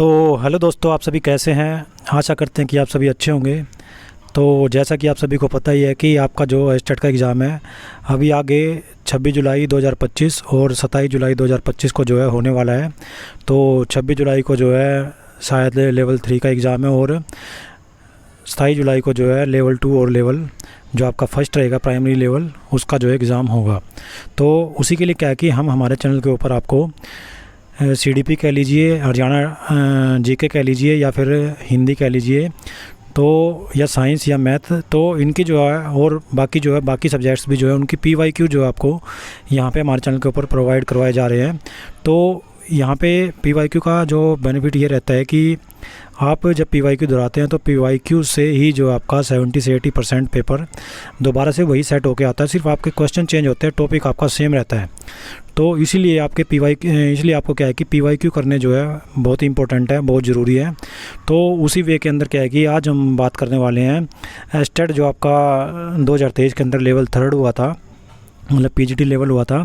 तो हेलो दोस्तों, आप सभी कैसे हैं। आशा करते हैं कि आप सभी अच्छे होंगे। तो जैसा कि आप सभी को पता ही है कि आपका जो एस्टेट का एग्ज़ाम है अभी आगे 26 जुलाई 2025 और 27 जुलाई 2025 को जो है होने वाला है। तो 26 जुलाई को जो है शायद लेवल 3 का एग्ज़ाम है और 27 जुलाई को जो है लेवल 2 और लेवल जो आपका फर्स्ट रहेगा प्राइमरी लेवल उसका जो है एग्ज़ाम होगा। तो उसी के लिए क्या है कि हम हमारे चैनल के ऊपर आपको सीडीपी कह लीजिए, हरियाणा जीके कह लीजिए या फिर हिंदी कह लीजिए, तो या साइंस या मैथ, तो इनकी जो है और बाकी जो है बाकी सब्जेक्ट्स भी जो है उनकी पीवाईक्यू जो आपको यहाँ पे हमारे चैनल के ऊपर प्रोवाइड करवाए जा रहे हैं। तो यहाँ पे पीवाईक्यू का जो बेनिफिट ये रहता है कि आप जब पीवाईक्यू दोहराते हैं तो पीवाईक्यू से ही जो आपका 70 से 80% पेपर दोबारा से वही सेट होके आता है। सिर्फ आपके क्वेश्चन चेंज होते हैं, टॉपिक आपका सेम रहता है। तो इसीलिए आपके इसलिए आपको क्या है कि पीवाईक्यू करने जो है बहुत ही इंपॉर्टेंट है, बहुत ज़रूरी है। तो उसी वे के अंदर क्या है कि आज हम बात करने वाले हैं एस्टेट जो आपका 2023 के अंदर लेवल 3 हुआ था, मतलब पीजीटी लेवल हुआ था।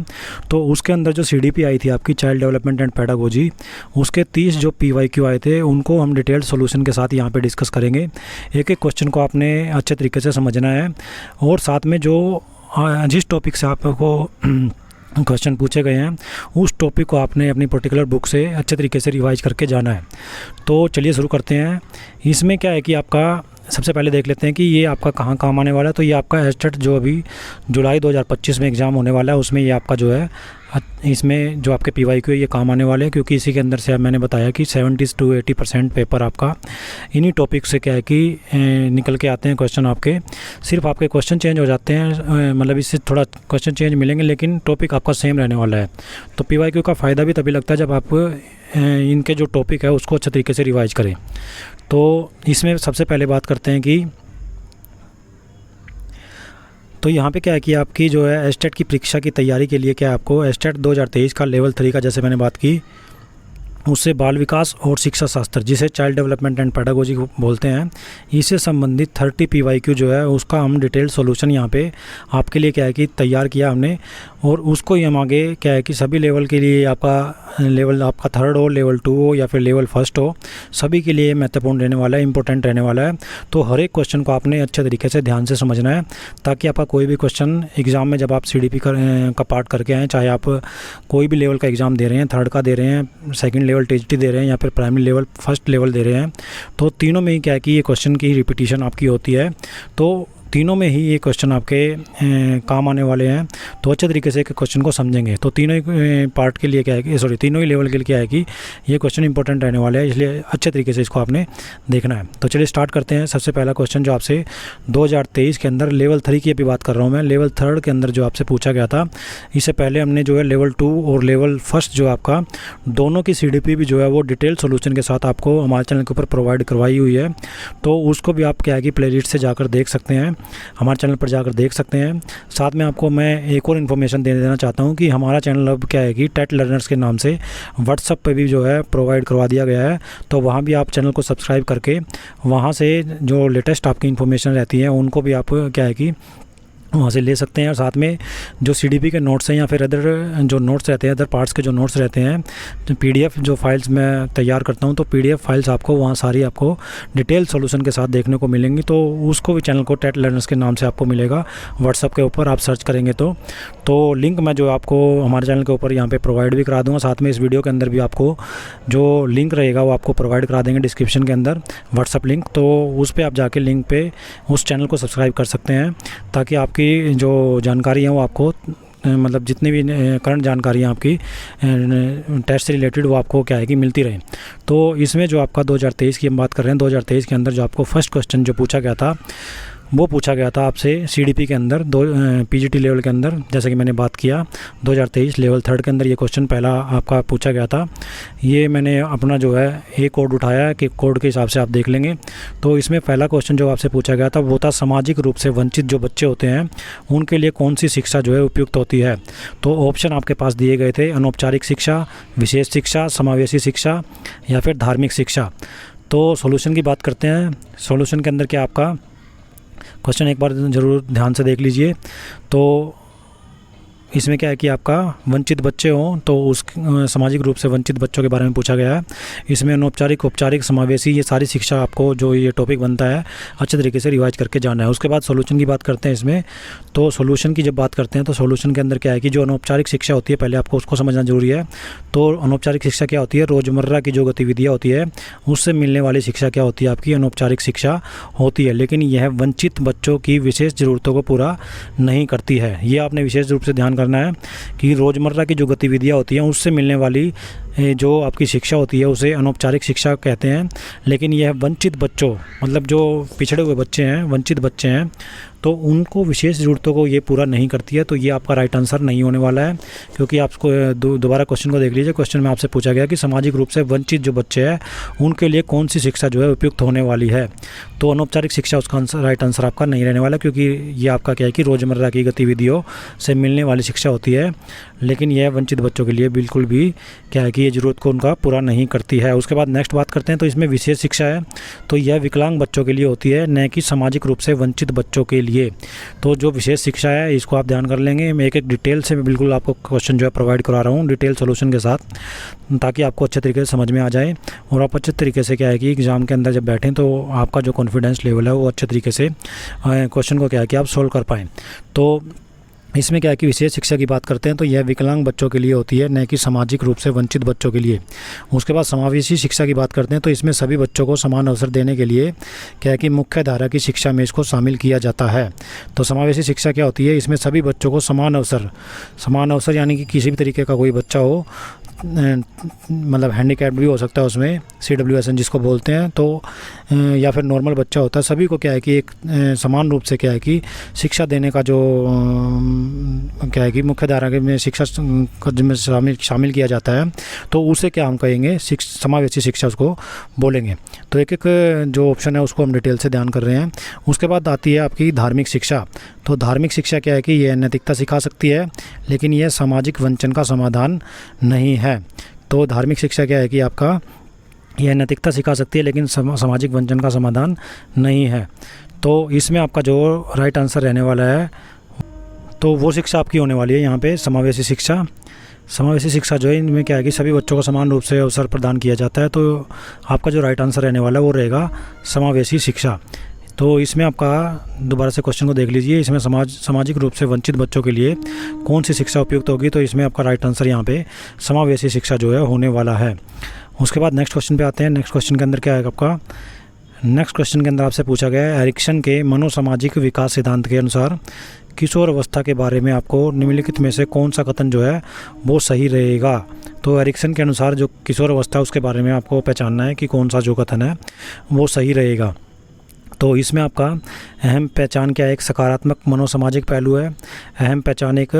तो उसके अंदर जो सीडीपी आई थी आपकी चाइल्ड डेवलपमेंट एंड पेडागोजी, उसके 30 जो पीवाईक्यू आए थे उनको हम डिटेल्ड सॉल्यूशन के साथ यहाँ पे डिस्कस करेंगे। एक एक क्वेश्चन को आपने अच्छे तरीके से समझना है और साथ में जो जिस टॉपिक से आपको क्वेश्चन पूछे गए हैं उस टॉपिक को आपने अपनी पर्टिकुलर बुक से अच्छे तरीके से रिवाइज करके जाना है। तो चलिए शुरू करते हैं। इसमें क्या है कि आपका सबसे पहले देख लेते हैं कि ये आपका कहाँ काम आने वाला है। तो ये आपका एस्टेट जो अभी जुलाई 2025 में एग्ज़ाम होने वाला है उसमें ये आपका जो है इसमें जो आपके पीवाईक्यू है ये काम आने वाले हैं, क्योंकि इसी के अंदर से अब मैंने बताया कि 70 से 80% पेपर आपका इन्हीं टॉपिक से क्या है कि निकल के आते हैं क्वेश्चन आपके। सिर्फ आपके क्वेश्चन चेंज हो जाते हैं, मतलब इससे थोड़ा क्वेश्चन चेंज मिलेंगे लेकिन टॉपिक आपका सेम रहने वाला है। तो पीवाईक्यू का फ़ायदा भी तभी लगता है जब आप इनके जो टॉपिक है उसको अच्छे तरीके से रिवाइज करें। तो इसमें सबसे पहले बात करते हैं कि तो यहाँ पे क्या है कि आपकी जो है एस्टेट की परीक्षा की तैयारी के लिए क्या है आपको एस्टेट 2023 का लेवल 3 का जैसे मैंने बात की उससे बाल विकास और शिक्षा शास्त्र जिसे चाइल्ड डेवलपमेंट एंड पेडागोजी बोलते हैं, इससे संबंधित 30 पीवाईक्यू जो है उसका हम डिटेल्ड सॉल्यूशन यहाँ पे आपके लिए क्या है कि तैयार किया हमने। और उसको ही हम आगे क्या है कि सभी लेवल के लिए आपका लेवल आपका 3 हो, लेवल 2 हो या फिर लेवल 1 हो, सभी के लिए महत्वपूर्ण रहने वाला है, इंपॉर्टेंट रहने वाला है। तो हर एक क्वेश्चन को आपने अच्छे तरीके से ध्यान से समझना है ताकि आपका कोई भी क्वेश्चन एग्ज़ाम में जब आप सीडीपी का पार्ट करके आएँ, चाहे आप कोई भी लेवल का एग्ज़ाम दे रहे हैं, 3rd का दे रहे हैं, 2nd लेवल टीजीटी दे रहे हैं या फिर प्राइमरी लेवल 1st लेवल दे रहे हैं, तो तीनों में ही क्या है कि ये क्वेश्चन की रिपीटिशन आपकी होती है। तो तीनों में ही ये क्वेश्चन आपके काम आने वाले हैं। तो अच्छे तरीके से क्वेश्चन को समझेंगे तो तीनों ही पार्ट के लिए क्या है कि तीनों ही लेवल के लिए क्या है कि ये क्वेश्चन इंपॉर्टेंट रहने वाले हैं, इसलिए अच्छे तरीके से इसको आपने देखना है। तो चलिए स्टार्ट करते हैं। सबसे पहला क्वेश्चन जो आपसे 2023 के अंदर लेवल 3 की अभी बात कर रहा हूँ मैं, लेवल 3 के अंदर जो आपसे पूछा गया था, इससे पहले हमने जो है लेवल 2 और लेवल 1 जो आपका दोनों की सीडीपी भी जो है वो डिटेल सोल्यूशन के साथ आपको हमारे चैनल के ऊपर प्रोवाइड करवाई हुई है। तो उसको भी आप क्या है कि प्ले लिस्ट से जाकर देख सकते हैं, हमारे चैनल पर जाकर देख सकते हैं। साथ में आपको मैं एक और इन्फॉर्मेशन दे देना चाहता हूं कि हमारा चैनल अब क्या है कि टेट लर्नर्स के नाम से व्हाट्सएप पे भी जो है प्रोवाइड करवा दिया गया है। तो वहां भी आप चैनल को सब्सक्राइब करके वहां से जो लेटेस्ट आपकी इन्फॉर्मेशन रहती है उनको भी आप क्या है कि वहाँ से ले सकते हैं। और साथ में जो सीडीपी के नोट्स हैं या फिर अदर जो नोट्स रहते हैं, अदर पार्ट्स के जो नोट्स रहते हैं, तो पीडीएफ जो फाइल्स मैं तैयार करता हूँ, तो पीडीएफ फाइल्स आपको वहाँ सारी आपको डिटेल सॉल्यूशन के साथ देखने को मिलेंगी। तो उसको भी चैनल को टेट लर्नर्स के नाम से आपको मिलेगा व्हाट्सअप के ऊपर, आप सर्च करेंगे तो लिंक मैं जो आपको हमारे चैनल के ऊपर यहाँ पर प्रोवाइड भी करा दूँगा। साथ में इस वीडियो के अंदर भी आपको जो लिंक रहेगा वो आपको प्रोवाइड करा देंगे डिस्क्रिप्शन के अंदर, व्हाट्सअप लिंक। तो उस पर आप जाके लिंक पे उस चैनल को सब्सक्राइब कर सकते हैं ताकि आपकी जो जानकारी है वो आपको मतलब जितनी भी करंट जानकारी है आपकी टेस्ट से रिलेटेड वो आपको क्या है कि मिलती रहे। तो इसमें जो आपका 2023 की हम बात कर रहे हैं, 2023 के अंदर जो आपको फर्स्ट क्वेश्चन जो पूछा गया था वो पूछा गया था आपसे सीडीपी के अंदर पीजीटी लेवल के अंदर, जैसे कि मैंने बात किया 2023 लेवल 3 के अंदर ये क्वेश्चन पहला आपका पूछा गया था। ये मैंने अपना जो है एक कोड उठाया कि कोड के हिसाब से आप देख लेंगे। तो इसमें पहला क्वेश्चन जो आपसे पूछा गया था वो था सामाजिक रूप से वंचित जो बच्चे होते हैं उनके लिए कौन सी शिक्षा जो है उपयुक्त होती है। तो ऑप्शन आपके पास दिए गए थे, अनौपचारिक शिक्षा, विशेष शिक्षा, समावेशी शिक्षा या फिर धार्मिक शिक्षा। तो सॉल्यूशन की बात करते हैं। सॉल्यूशन के अंदर क्या आपका क्वेश्चन एक बार ज़रूर ध्यान से देख लीजिए। तो इसमें क्या है कि आपका वंचित बच्चे हों तो उस सामाजिक रूप से वंचित बच्चों के बारे में पूछा गया है। इसमें अनौपचारिक, औपचारिक, समावेशी, ये सारी शिक्षा आपको जो ये टॉपिक बनता है अच्छे तरीके से रिवाइज करके जाना है। उसके बाद सॉल्यूशन की बात करते हैं इसमें। तो सॉल्यूशन की जब बात करते हैं तो सॉल्यूशन के अंदर क्या है कि जो अनौपचारिक शिक्षा होती है पहले आपको उसको समझना जरूरी है। तो अनौपचारिक शिक्षा क्या होती है? रोज़मर्रा की जो गतिविधियाँ होती है उससे मिलने वाली शिक्षा क्या होती है? आपकी अनौपचारिक शिक्षा होती है। लेकिन यह वंचित बच्चों की विशेष ज़रूरतों को पूरा नहीं करती है। ये आपने विशेष रूप से ध्यान करना है कि रोज़मर्रा की जो गतिविधियाँ होती हैं उससे मिलने वाली जो आपकी शिक्षा होती है उसे अनौपचारिक शिक्षा कहते हैं। लेकिन यह वंचित बच्चों, मतलब जो पिछड़े हुए बच्चे हैं, वंचित बच्चे हैं, तो उनको विशेष ज़रूरतों को ये पूरा नहीं करती है। तो ये आपका राइट आंसर नहीं होने वाला है, क्योंकि आपको दोबारा क्वेश्चन को देख लीजिए। क्वेश्चन में आपसे पूछा गया कि सामाजिक रूप से वंचित जो बच्चे हैं उनके लिए कौन सी शिक्षा जो है उपयुक्त होने वाली है। तो अनौपचारिक शिक्षा उसका आंसर, राइट आंसर आपका नहीं रहने वाला, क्योंकि ये आपका क्या है कि रोज़मर्रा की गतिविधियों से मिलने वाली शिक्षा होती है। लेकिन यह वंचित बच्चों के लिए बिल्कुल भी क्या है कि ये ज़रूरत को उनका पूरा नहीं करती है। उसके बाद नेक्स्ट बात करते हैं। तो इसमें विशेष शिक्षा है, तो यह विकलांग बच्चों के लिए होती है, न कि सामाजिक रूप से वंचित बच्चों के लिए। तो जो विशेष शिक्षा है इसको आप ध्यान कर लेंगे। मैं एक डिटेल से मैं बिल्कुल आपको क्वेश्चन जो है प्रोवाइड करा रहा हूँ डिटेल सोल्यूशन के साथ, ताकि आपको अच्छे तरीके से समझ में आ जाए और आप अच्छे तरीके से क्या है कि एग्ज़ाम के अंदर जब बैठें तो आपका जो कॉन्फिडेंस लेवल है वो अच्छे तरीके से क्वेश्चन को क्या है कि आप सोल्व कर पाएँ। तो इसमें क्या है कि विशेष शिक्षा की बात करते हैं तो यह विकलांग बच्चों के लिए होती है, न कि सामाजिक रूप से वंचित बच्चों के लिए। उसके बाद समावेशी शिक्षा की बात करते हैं तो इसमें सभी बच्चों को समान अवसर देने के लिए क्या है कि मुख्य धारा की शिक्षा में इसको शामिल किया जाता है। तो समावेशी शिक्षा क्या होती है? इसमें सभी बच्चों को समान अवसर यानी कि किसी भी तरीके का कोई बच्चा हो, मतलब हैंडीकैप भी हो सकता है उसमें, CWSN जिसको बोलते हैं, तो या फिर नॉर्मल बच्चा होता है, सभी को क्या है कि एक समान रूप से क्या है कि शिक्षा देने का जो क्या है कि मुख्य धारा में शिक्षा में शामिल किया जाता है। तो उसे क्या हम कहेंगे? समावेशी शिक्षा उसको बोलेंगे। तो एक एक जो ऑप्शन है उसको हम डिटेल से ध्यान कर रहे हैं। उसके बाद आती है आपकी धार्मिक शिक्षा। तो धार्मिक शिक्षा क्या है कि यह नैतिकता सिखा सकती है, लेकिन यह सामाजिक वंचन का समाधान नहीं है। तो धार्मिक शिक्षा क्या है कि आपका यह नैतिकता सिखा सकती है, लेकिन सामाजिक वंचन का समाधान नहीं है। तो इसमें आपका जो राइट आंसर रहने वाला है तो वो शिक्षा आपकी होने वाली है यहाँ पे समावेशी शिक्षा। समावेशी शिक्षा जो है इनमें क्या है कि सभी बच्चों को समान रूप से अवसर प्रदान किया जाता है। तो आपका जो राइट आंसर रहने वाला है वो रहेगा समावेशी शिक्षा। तो इसमें आपका दोबारा से क्वेश्चन को देख लीजिए। इसमें सामाजिक रूप से वंचित बच्चों के लिए कौन सी शिक्षा उपयुक्त होगी? तो इसमें आपका राइट आंसर यहाँ पे समावेशी शिक्षा जो है होने वाला है। उसके बाद नेक्स्ट क्वेश्चन पे आते हैं। नेक्स्ट क्वेश्चन के अंदर क्या है आपका? नेक्स्ट क्वेश्चन के अंदर आपसे पूछा गया है एरिक्सन के मनोसामाजिक विकास सिद्धांत के अनुसार किशोर अवस्था के बारे में आपको निम्नलिखित में से कौन सा कथन जो है वो सही रहेगा। तो एरिक्सन के अनुसार जो किशोर अवस्था उसके बारे में आपको पहचानना है कि कौन सा जो कथन है वो सही रहेगा। तो इसमें आपका अहम पहचान क्या है? एक सकारात्मक मनोसामाजिक पहलू है, अहम पहचान एक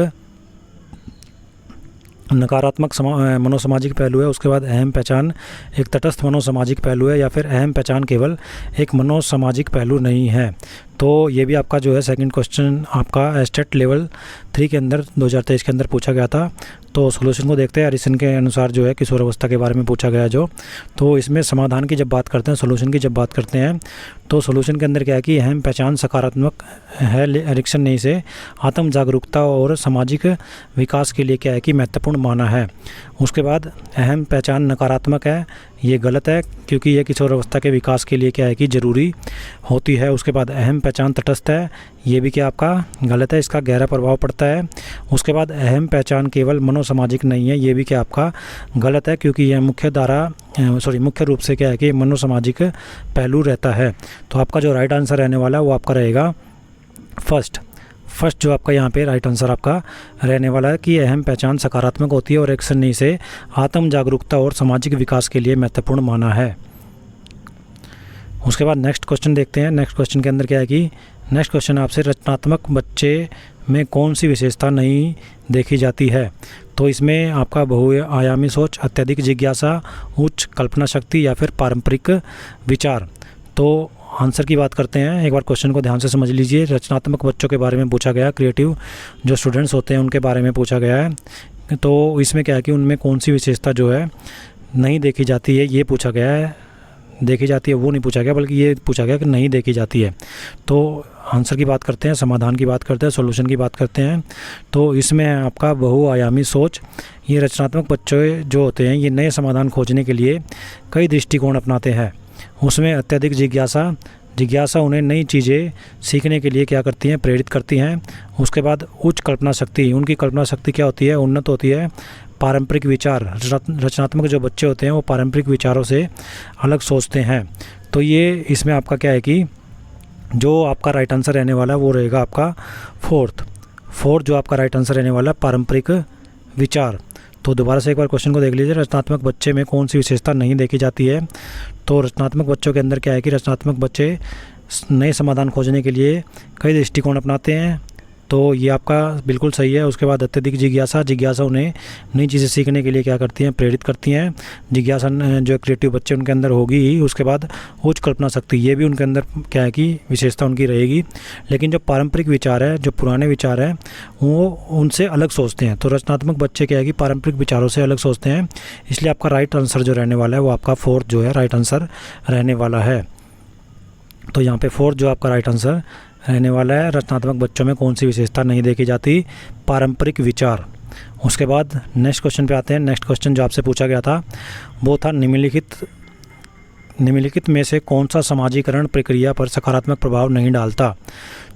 नकारात्मक मनोसामाजिक पहलू है, उसके बाद अहम पहचान एक तटस्थ मनोसामाजिक पहलू है, या फिर अहम पहचान केवल एक मनोसामाजिक पहलू नहीं है। तो ये भी आपका जो है सेकंड क्वेश्चन आपका एस्टेट लेवल 3 के अंदर 2023 के अंदर पूछा गया था। तो सॉल्यूशन को देखते हैं। एरिक्सन के अनुसार जो है किशोर अवस्था के बारे में पूछा गया जो, तो इसमें समाधान की जब बात करते हैं, सॉल्यूशन की जब बात करते हैं, तो सॉल्यूशन के अंदर क्या है कि अहम पहचान सकारात्मक है एरिक्सन ने इसे आत्म जागरूकता और सामाजिक विकास के लिए क्या है कि महत्वपूर्ण माना है। उसके बाद अहम पहचान नकारात्मक है, ये गलत है क्योंकि यह किशोर अवस्था के विकास के लिए क्या है कि ज़रूरी होती है। उसके बाद अहम पहचान तटस्थ है, ये भी क्या आपका गलत है, इसका गहरा प्रभाव पड़ता है। उसके बाद अहम पहचान केवल मनोसामाजिक नहीं है, ये भी क्या आपका गलत है क्योंकि यह मुख्य रूप से क्या है कि मनोसामाजिक पहलू रहता है। तो आपका जो राइट आंसर रहने वाला है वो आपका रहेगा फर्स्ट जो आपका यहाँ पे राइट आंसर आपका रहने वाला है कि अहम पहचान सकारात्मक होती है और एरिक्सन ने इसे आत्म जागरूकता और सामाजिक विकास के लिए महत्वपूर्ण माना है। उसके बाद नेक्स्ट क्वेश्चन देखते हैं। नेक्स्ट क्वेश्चन के अंदर क्या है कि नेक्स्ट क्वेश्चन आपसे रचनात्मक बच्चे में कौन सी विशेषता नहीं देखी जाती है। तो इसमें आपका बहुआयामी सोच, अत्यधिक जिज्ञासा, उच्च कल्पना शक्ति या फिर पारंपरिक विचार। तो आंसर की बात करते हैं। एक बार क्वेश्चन को ध्यान से समझ लीजिए। रचनात्मक बच्चों के बारे में पूछा गया, क्रिएटिव जो स्टूडेंट्स होते हैं उनके बारे में पूछा गया है। तो इसमें क्या है कि उनमें कौन सी विशेषता जो है नहीं देखी जाती है, ये पूछा गया है। देखी जाती है वो नहीं पूछा गया, बल्कि ये पूछा गया कि नहीं देखी जाती है। तो आंसर की बात करते हैं, समाधान की बात करते हैं, सॉल्यूशन की बात करते हैं। तो इसमें है आपका बहुआयामी सोच। ये रचनात्मक बच्चे जो होते हैं ये नए समाधान खोजने के लिए कई दृष्टिकोण अपनाते हैं। उसमें अत्यधिक जिज्ञासा उन्हें नई चीज़ें सीखने के लिए क्या करती हैं, प्रेरित करती हैं। उसके बाद उच्च कल्पना शक्ति, उनकी कल्पना शक्ति क्या होती है, उन्नत होती है। पारंपरिक विचार, रचनात्मक जो बच्चे होते हैं वो पारंपरिक विचारों से अलग सोचते हैं। तो ये इसमें आपका क्या है कि जो आपका राइट आंसर रहने वाला है वो रहेगा आपका फोर्थ जो आपका राइट आंसर रहने वाला है, पारंपरिक विचार। तो दोबारा से एक बार क्वेश्चन को देख लीजिए, रचनात्मक बच्चे में कौन सी विशेषता नहीं देखी जाती है। तो रचनात्मक बच्चों के अंदर क्या है कि रचनात्मक बच्चे नए समाधान खोजने के लिए कई दृष्टिकोण अपनाते हैं। तो ये आपका बिल्कुल सही है। उसके बाद अत्यधिक जिज्ञासा उन्हें नई चीज़ें सीखने के लिए क्या करती हैं, प्रेरित करती हैं। जिज्ञासा जो क्रिएटिव बच्चे उनके अंदर होगी ही। उसके बाद उच्च कल्पना शक्ति, ये भी उनके अंदर क्या है कि विशेषता उनकी रहेगी। लेकिन जो पारंपरिक विचार है, जो पुराने विचार हैं, वो उनसे अलग सोचते हैं। तो रचनात्मक बच्चे क्या है कि पारंपरिक विचारों से अलग सोचते हैं। इसलिए आपका राइट आंसर जो रहने वाला है वो आपका फोर्थ जो है राइट आंसर रहने वाला है। तो यहाँ पे फोर्थ जो आपका राइट आंसर रहने वाला है, रचनात्मक बच्चों में कौन सी विशेषता नहीं देखी जाती, पारंपरिक विचार। उसके बाद नेक्स्ट क्वेश्चन पे आते हैं। नेक्स्ट क्वेश्चन जो आपसे पूछा गया था वो था निम्नलिखित में से कौन सा समाजीकरण प्रक्रिया पर सकारात्मक प्रभाव नहीं डालता।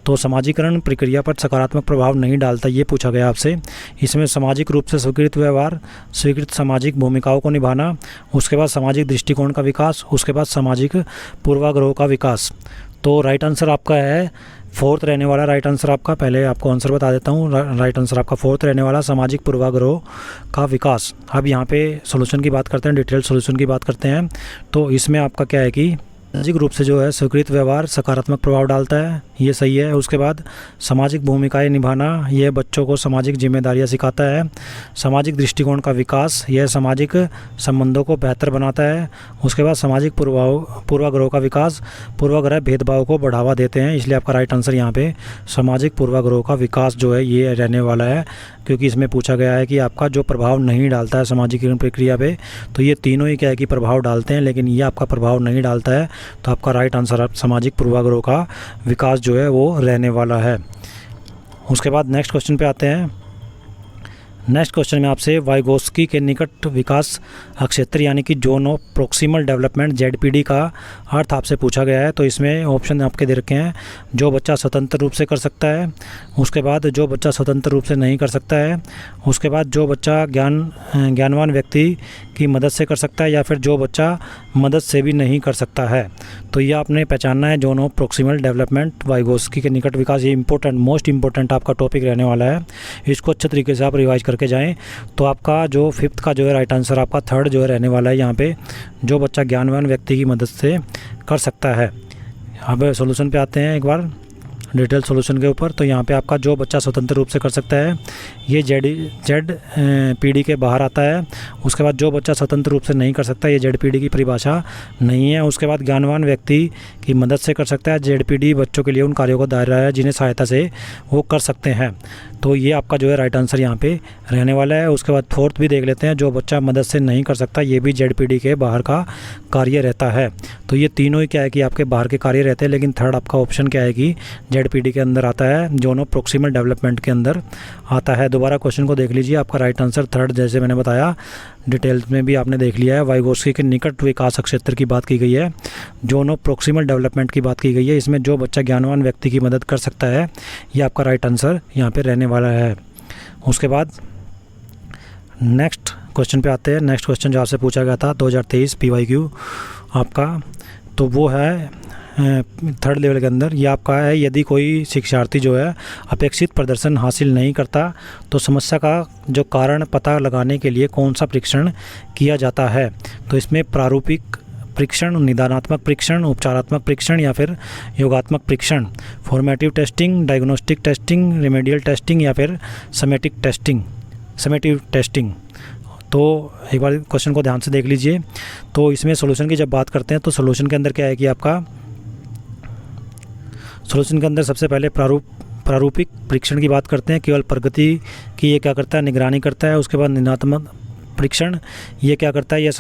तो समाजीकरण प्रक्रिया पर सकारात्मक प्रभाव नहीं डालता ये पूछा गया आपसे। इसमें सामाजिक रूप से स्वीकृत व्यवहार, स्वीकृत सामाजिक भूमिकाओं को निभाना, उसके बाद सामाजिक दृष्टिकोण का विकास, उसके बाद सामाजिक पूर्वाग्रहों का विकास। तो राइट आंसर आपका है फोर्थ रहने वाला। राइट आंसर आपका, पहले आपको आंसर बता देता हूँ, राइट आंसर आपका फोर्थ रहने वाला, सामाजिक पूर्वाग्रहों का विकास। अब यहाँ पे सॉल्यूशन की बात करते हैं, डिटेल सॉल्यूशन की बात करते हैं। तो इसमें आपका क्या है कि सामाजिक रूप से जो है स्वीकृत व्यवहार सकारात्मक प्रभाव डालता है, ये सही है। उसके बाद सामाजिक भूमिकाएं निभाना, यह बच्चों को सामाजिक जिम्मेदारियां सिखाता है। सामाजिक दृष्टिकोण का विकास, यह सामाजिक संबंधों को बेहतर बनाता है। उसके बाद सामाजिक पूर्वाग्रहों का विकास, पूर्वाग्रह भेदभाव को बढ़ावा देते हैं। इसलिए आपका राइट आंसर यहाँ पे सामाजिक पूर्वाग्रहों का विकास जो है ये रहने वाला है, क्योंकि इसमें पूछा गया है कि आपका जो प्रभाव नहीं डालता है सामाजिकरण प्रक्रिया पे। तो ये तीनों ही क्या है कि प्रभाव डालते हैं, लेकिन ये आपका प्रभाव नहीं डालता है। तो आपका राइट आंसर सामाजिक पूर्वाग्रहों का विकास जो है वो रहने वाला है। उसके बाद नेक्स्ट क्वेश्चन पे आते हैं। नेक्स्ट क्वेश्चन में आपसे वाइगोस्की के निकट विकास क्षेत्र यानी कि zone of proximal development ZPD का अर्थ आपसे पूछा गया है। तो इसमें ऑप्शन आपके दे रखे हैं, जो बच्चा स्वतंत्र रूप से कर सकता है, उसके बाद जो बच्चा स्वतंत्र रूप से नहीं कर सकता है, उसके बाद जो बच्चा ज्ञानवान व्यक्ति की मदद से कर सकता है, या फिर जो बच्चा मदद से भी नहीं कर सकता है। तो ये आपने पहचानना है, zone of proximal development, Vygotsky के निकट विकास। ये मोस्ट इंपॉर्टेंट आपका टॉपिक रहने वाला है। इसको अच्छे तरीके से आप रिवाइज करके जाएं। तो आपका जो फिफ्थ का जो है राइट आंसर आपका थर्ड जो है रहने वाला है यहाँ पे, जो बच्चा ज्ञानवान व्यक्ति की मदद से कर सकता है। अब सॉल्यूशन पे आते हैं एक बार डिटेल सॉल्यूशन के ऊपर। तो यहाँ पे आपका जो बच्चा स्वतंत्र रूप से कर सकता है ये ZPD के बाहर आता है। उसके बाद जो बच्चा स्वतंत्र रूप से नहीं कर सकता, ये ZPD की परिभाषा नहीं है। उसके बाद ज्ञानवान व्यक्ति की मदद से कर सकता है, ZPD बच्चों के लिए उन कार्यों का दायरा है जिन्हें सहायता से वो कर सकते हैं। तो ये आपका जो है राइट आंसर यहाँ पे रहने वाला है। उसके बाद फोर्थ भी देख लेते हैं, जो बच्चा मदद से नहीं कर सकता, ये भी ZPD के बाहर का कार्य रहता है। तो ये तीनों ही क्या है कि आपके बाहर के कार्य रहते हैं, लेकिन थर्ड आपका ऑप्शन क्या है कि ZPD के अंदर आता है, जोन ऑफ प्रोक्सिमल डेवलपमेंट के अंदर आता है। दोबारा क्वेश्चन को देख लीजिए, आपका राइट आंसर थर्ड, जैसे मैंने बताया डिटेल्स में भी आपने देख लिया है। वाइगोस्की के निकट विकास क्षेत्र की बात की गई है, जोन ऑफ प्रोक्सिमल डेवलपमेंट की बात की गई है। इसमें जो बच्चा ज्ञानवान व्यक्ति की मदद कर सकता है, ये आपका राइट आंसर यहाँ पे रहने वाला है। उसके बाद नेक्स्ट क्वेश्चन पे आते हैं। नेक्स्ट क्वेश्चन जो आपसे पूछा गया था 2023 PYQ आपका, तो वो है थर्ड लेवल के अंदर। ये आपका है, यदि कोई शिक्षार्थी जो है अपेक्षित प्रदर्शन हासिल नहीं करता तो समस्या का जो कारण पता लगाने के लिए कौन सा परीक्षण किया जाता है। तो इसमें प्रारूपिक परीक्षण, निदानात्मक परीक्षण, उपचारात्मक परीक्षण या फिर योगात्मक परीक्षण, formative testing, diagnostic testing, remedial testing या फिर समेटिव टेस्टिंग। तो एक बार क्वेश्चन को ध्यान से देख लीजिए। तो इसमें सॉल्यूशन की जब बात करते हैं तो सॉल्यूशन के अंदर क्या है कि आपका सॉल्यूशन के अंदर सबसे पहले प्रारूपिक परीक्षण की बात करते हैं। केवल प्रगति की ये क्या करता है, निगरानी करता है। उसके बाद परीक्षण ये क्या करता है, यह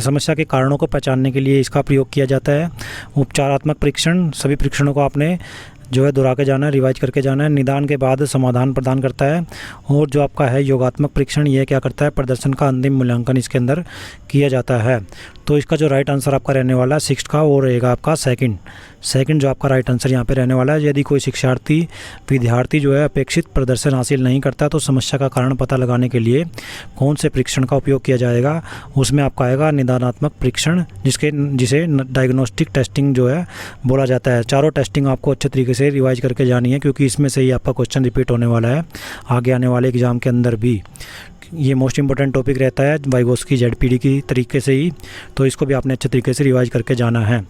समस्या के कारणों को पहचानने के लिए इसका प्रयोग किया जाता है। उपचारात्मक परीक्षण, सभी परीक्षणों को आपने जो है दोहरा के जाना है, रिवाइज करके जाना है। निदान के बाद समाधान प्रदान करता है। और जो आपका है योगात्मक परीक्षण, ये क्या करता है, प्रदर्शन का अंतिम मूल्यांकन इसके अंदर किया जाता है। तो इसका जो राइट आंसर आपका रहने वाला है 6 का, वो रहेगा आपका सेकंड जो आपका राइट आंसर यहाँ पे रहने वाला है। यदि कोई विद्यार्थी जो है अपेक्षित प्रदर्शन हासिल नहीं करता तो समस्या का कारण पता लगाने के लिए कौन से परीक्षण का उपयोग किया जाएगा, उसमें आपका आएगा निदानात्मक परीक्षण, जिसे डायग्नोस्टिक टेस्टिंग जो है बोला जाता है। चारों टेस्टिंग आपको अच्छे तरीके से रिवाइज करके जानी है, क्योंकि इसमें से ही आपका क्वेश्चन रिपीट होने वाला है आगे आने वाले एग्जाम के अंदर भी। ये मोस्ट इंपॉर्टेंट टॉपिक रहता है वाइगोस्की ZPD की तरीके से ही, तो इसको भी आपने अच्छे तरीके से रिवाइज करके जाना है।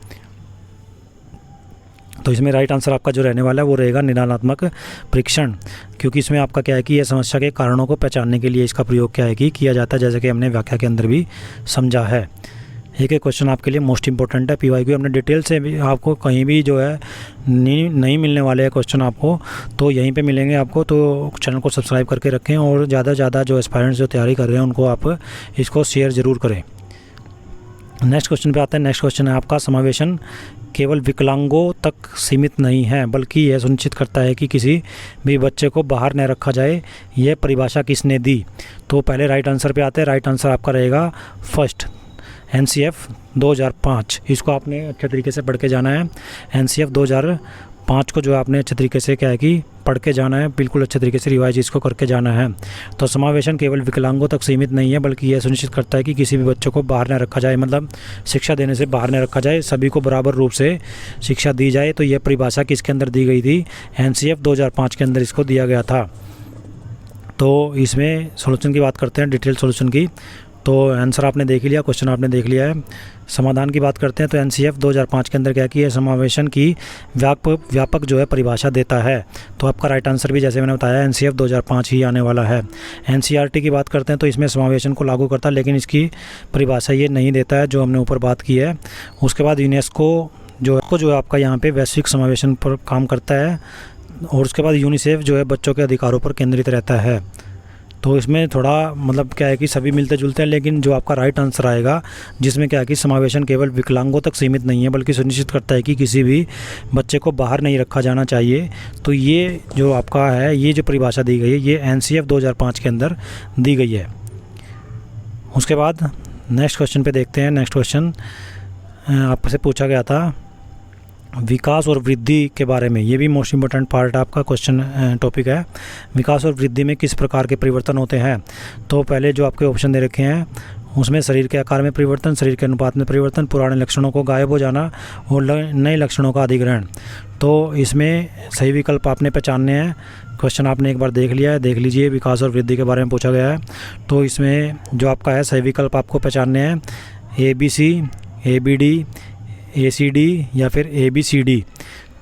तो इसमें राइट आंसर आपका जो रहने वाला है वो रहेगा निदानात्मक परीक्षण, क्योंकि इसमें आपका क्या है कि यह समस्या के कारणों को पहचानने के लिए इसका प्रयोग क्या है कि किया जाता है, जैसे कि हमने व्याख्या के अंदर भी समझा है। एक क्वेश्चन आपके लिए मोस्ट इंपॉर्टेंट है। PYQ हमने डिटेल से भी आपको कहीं भी जो है नहीं मिलने वाले हैं क्वेश्चन आपको, तो यहीं पे मिलेंगे आपको। तो चैनल को सब्सक्राइब करके रखें और ज़्यादा से ज़्यादा जो एस्पायरेंट्स जो तैयारी कर रहे हैं उनको आप इसको शेयर ज़रूर करें। नेक्स्ट क्वेश्चन पे आते हैं। नेक्स्ट क्वेश्चन है आपका, समावेशन केवल विकलांगों तक सीमित नहीं है बल्कि यह सुनिश्चित करता है कि किसी भी बच्चे को बाहर न रखा जाए, यह परिभाषा किसने दी? तो पहले राइट आंसर पे आते हैं। राइट आंसर आपका रहेगा फर्स्ट, NCF 2005। इसको आपने अच्छे तरीके से पढ़ के जाना है। NCF 2005 को जो आपने अच्छे तरीके से क्या है कि पढ़ के जाना है, बिल्कुल अच्छे तरीके से रिवाइज इसको करके जाना है। तो समावेशन केवल विकलांगों तक सीमित नहीं है बल्कि यह सुनिश्चित करता है कि किसी भी बच्चे को बाहर न रखा जाए, मतलब शिक्षा देने से बाहर न रखा जाए, सभी को बराबर रूप से शिक्षा दी जाए। तो यह परिभाषा किसके अंदर दी गई थी? NCF 2005 के अंदर इसको दिया गया था। तो इसमें सॉल्यूशन की बात करते हैं, डिटेल सॉल्यूशन की। तो आंसर आपने देख लिया, क्वेश्चन आपने देख लिया है। समाधान की बात करते हैं तो NCF 2005 के अंदर क्या किया, समावेशन की व्यापक जो है परिभाषा देता है। तो आपका राइट आंसर भी जैसे मैंने बताया NCF 2005 ही आने वाला है। NCERT की बात करते हैं तो इसमें समावेशन को लागू करता है, लेकिन इसकी परिभाषा ये नहीं देता है जो हमने ऊपर बात की है। उसके बाद यूनेस्को जो है आपका यहाँ पे वैश्विक समावेशन पर काम करता है। और उसके बाद यूनिसेफ जो है बच्चों के अधिकारों पर केंद्रित रहता है। तो इसमें थोड़ा मतलब क्या है कि सभी मिलते जुलते हैं, लेकिन जो आपका राइट आंसर आएगा जिसमें क्या है कि समावेशन केवल विकलांगों तक सीमित नहीं है बल्कि सुनिश्चित करता है कि किसी भी बच्चे को बाहर नहीं रखा जाना चाहिए। तो ये जो आपका है, ये जो परिभाषा दी गई है, ये NCF 2005 के अंदर दी गई है। उसके बाद नेक्स्ट क्वेश्चन पे देखते हैं। नेक्स्ट क्वेश्चन आपसे पूछा गया था विकास और वृद्धि के बारे में। ये भी मोस्ट इंपॉर्टेंट पार्ट आपका क्वेश्चन टॉपिक है। विकास और वृद्धि में किस प्रकार के परिवर्तन होते हैं? तो पहले जो आपके ऑप्शन दे रखे हैं उसमें शरीर के आकार में परिवर्तन, शरीर के अनुपात में परिवर्तन, पुराने लक्षणों को गायब हो जाना और नए लक्षणों का अधिग्रहण। तो इसमें सही विकल्प आपने पहचानने हैं। क्वेश्चन आपने एक बार देख लिया है, देख लीजिए। विकास और वृद्धि के बारे में पूछा गया है, तो इसमें जो आपका है सही विकल्प आपको पहचानने हैं ABC, ABD, ACD या फिर ABCD।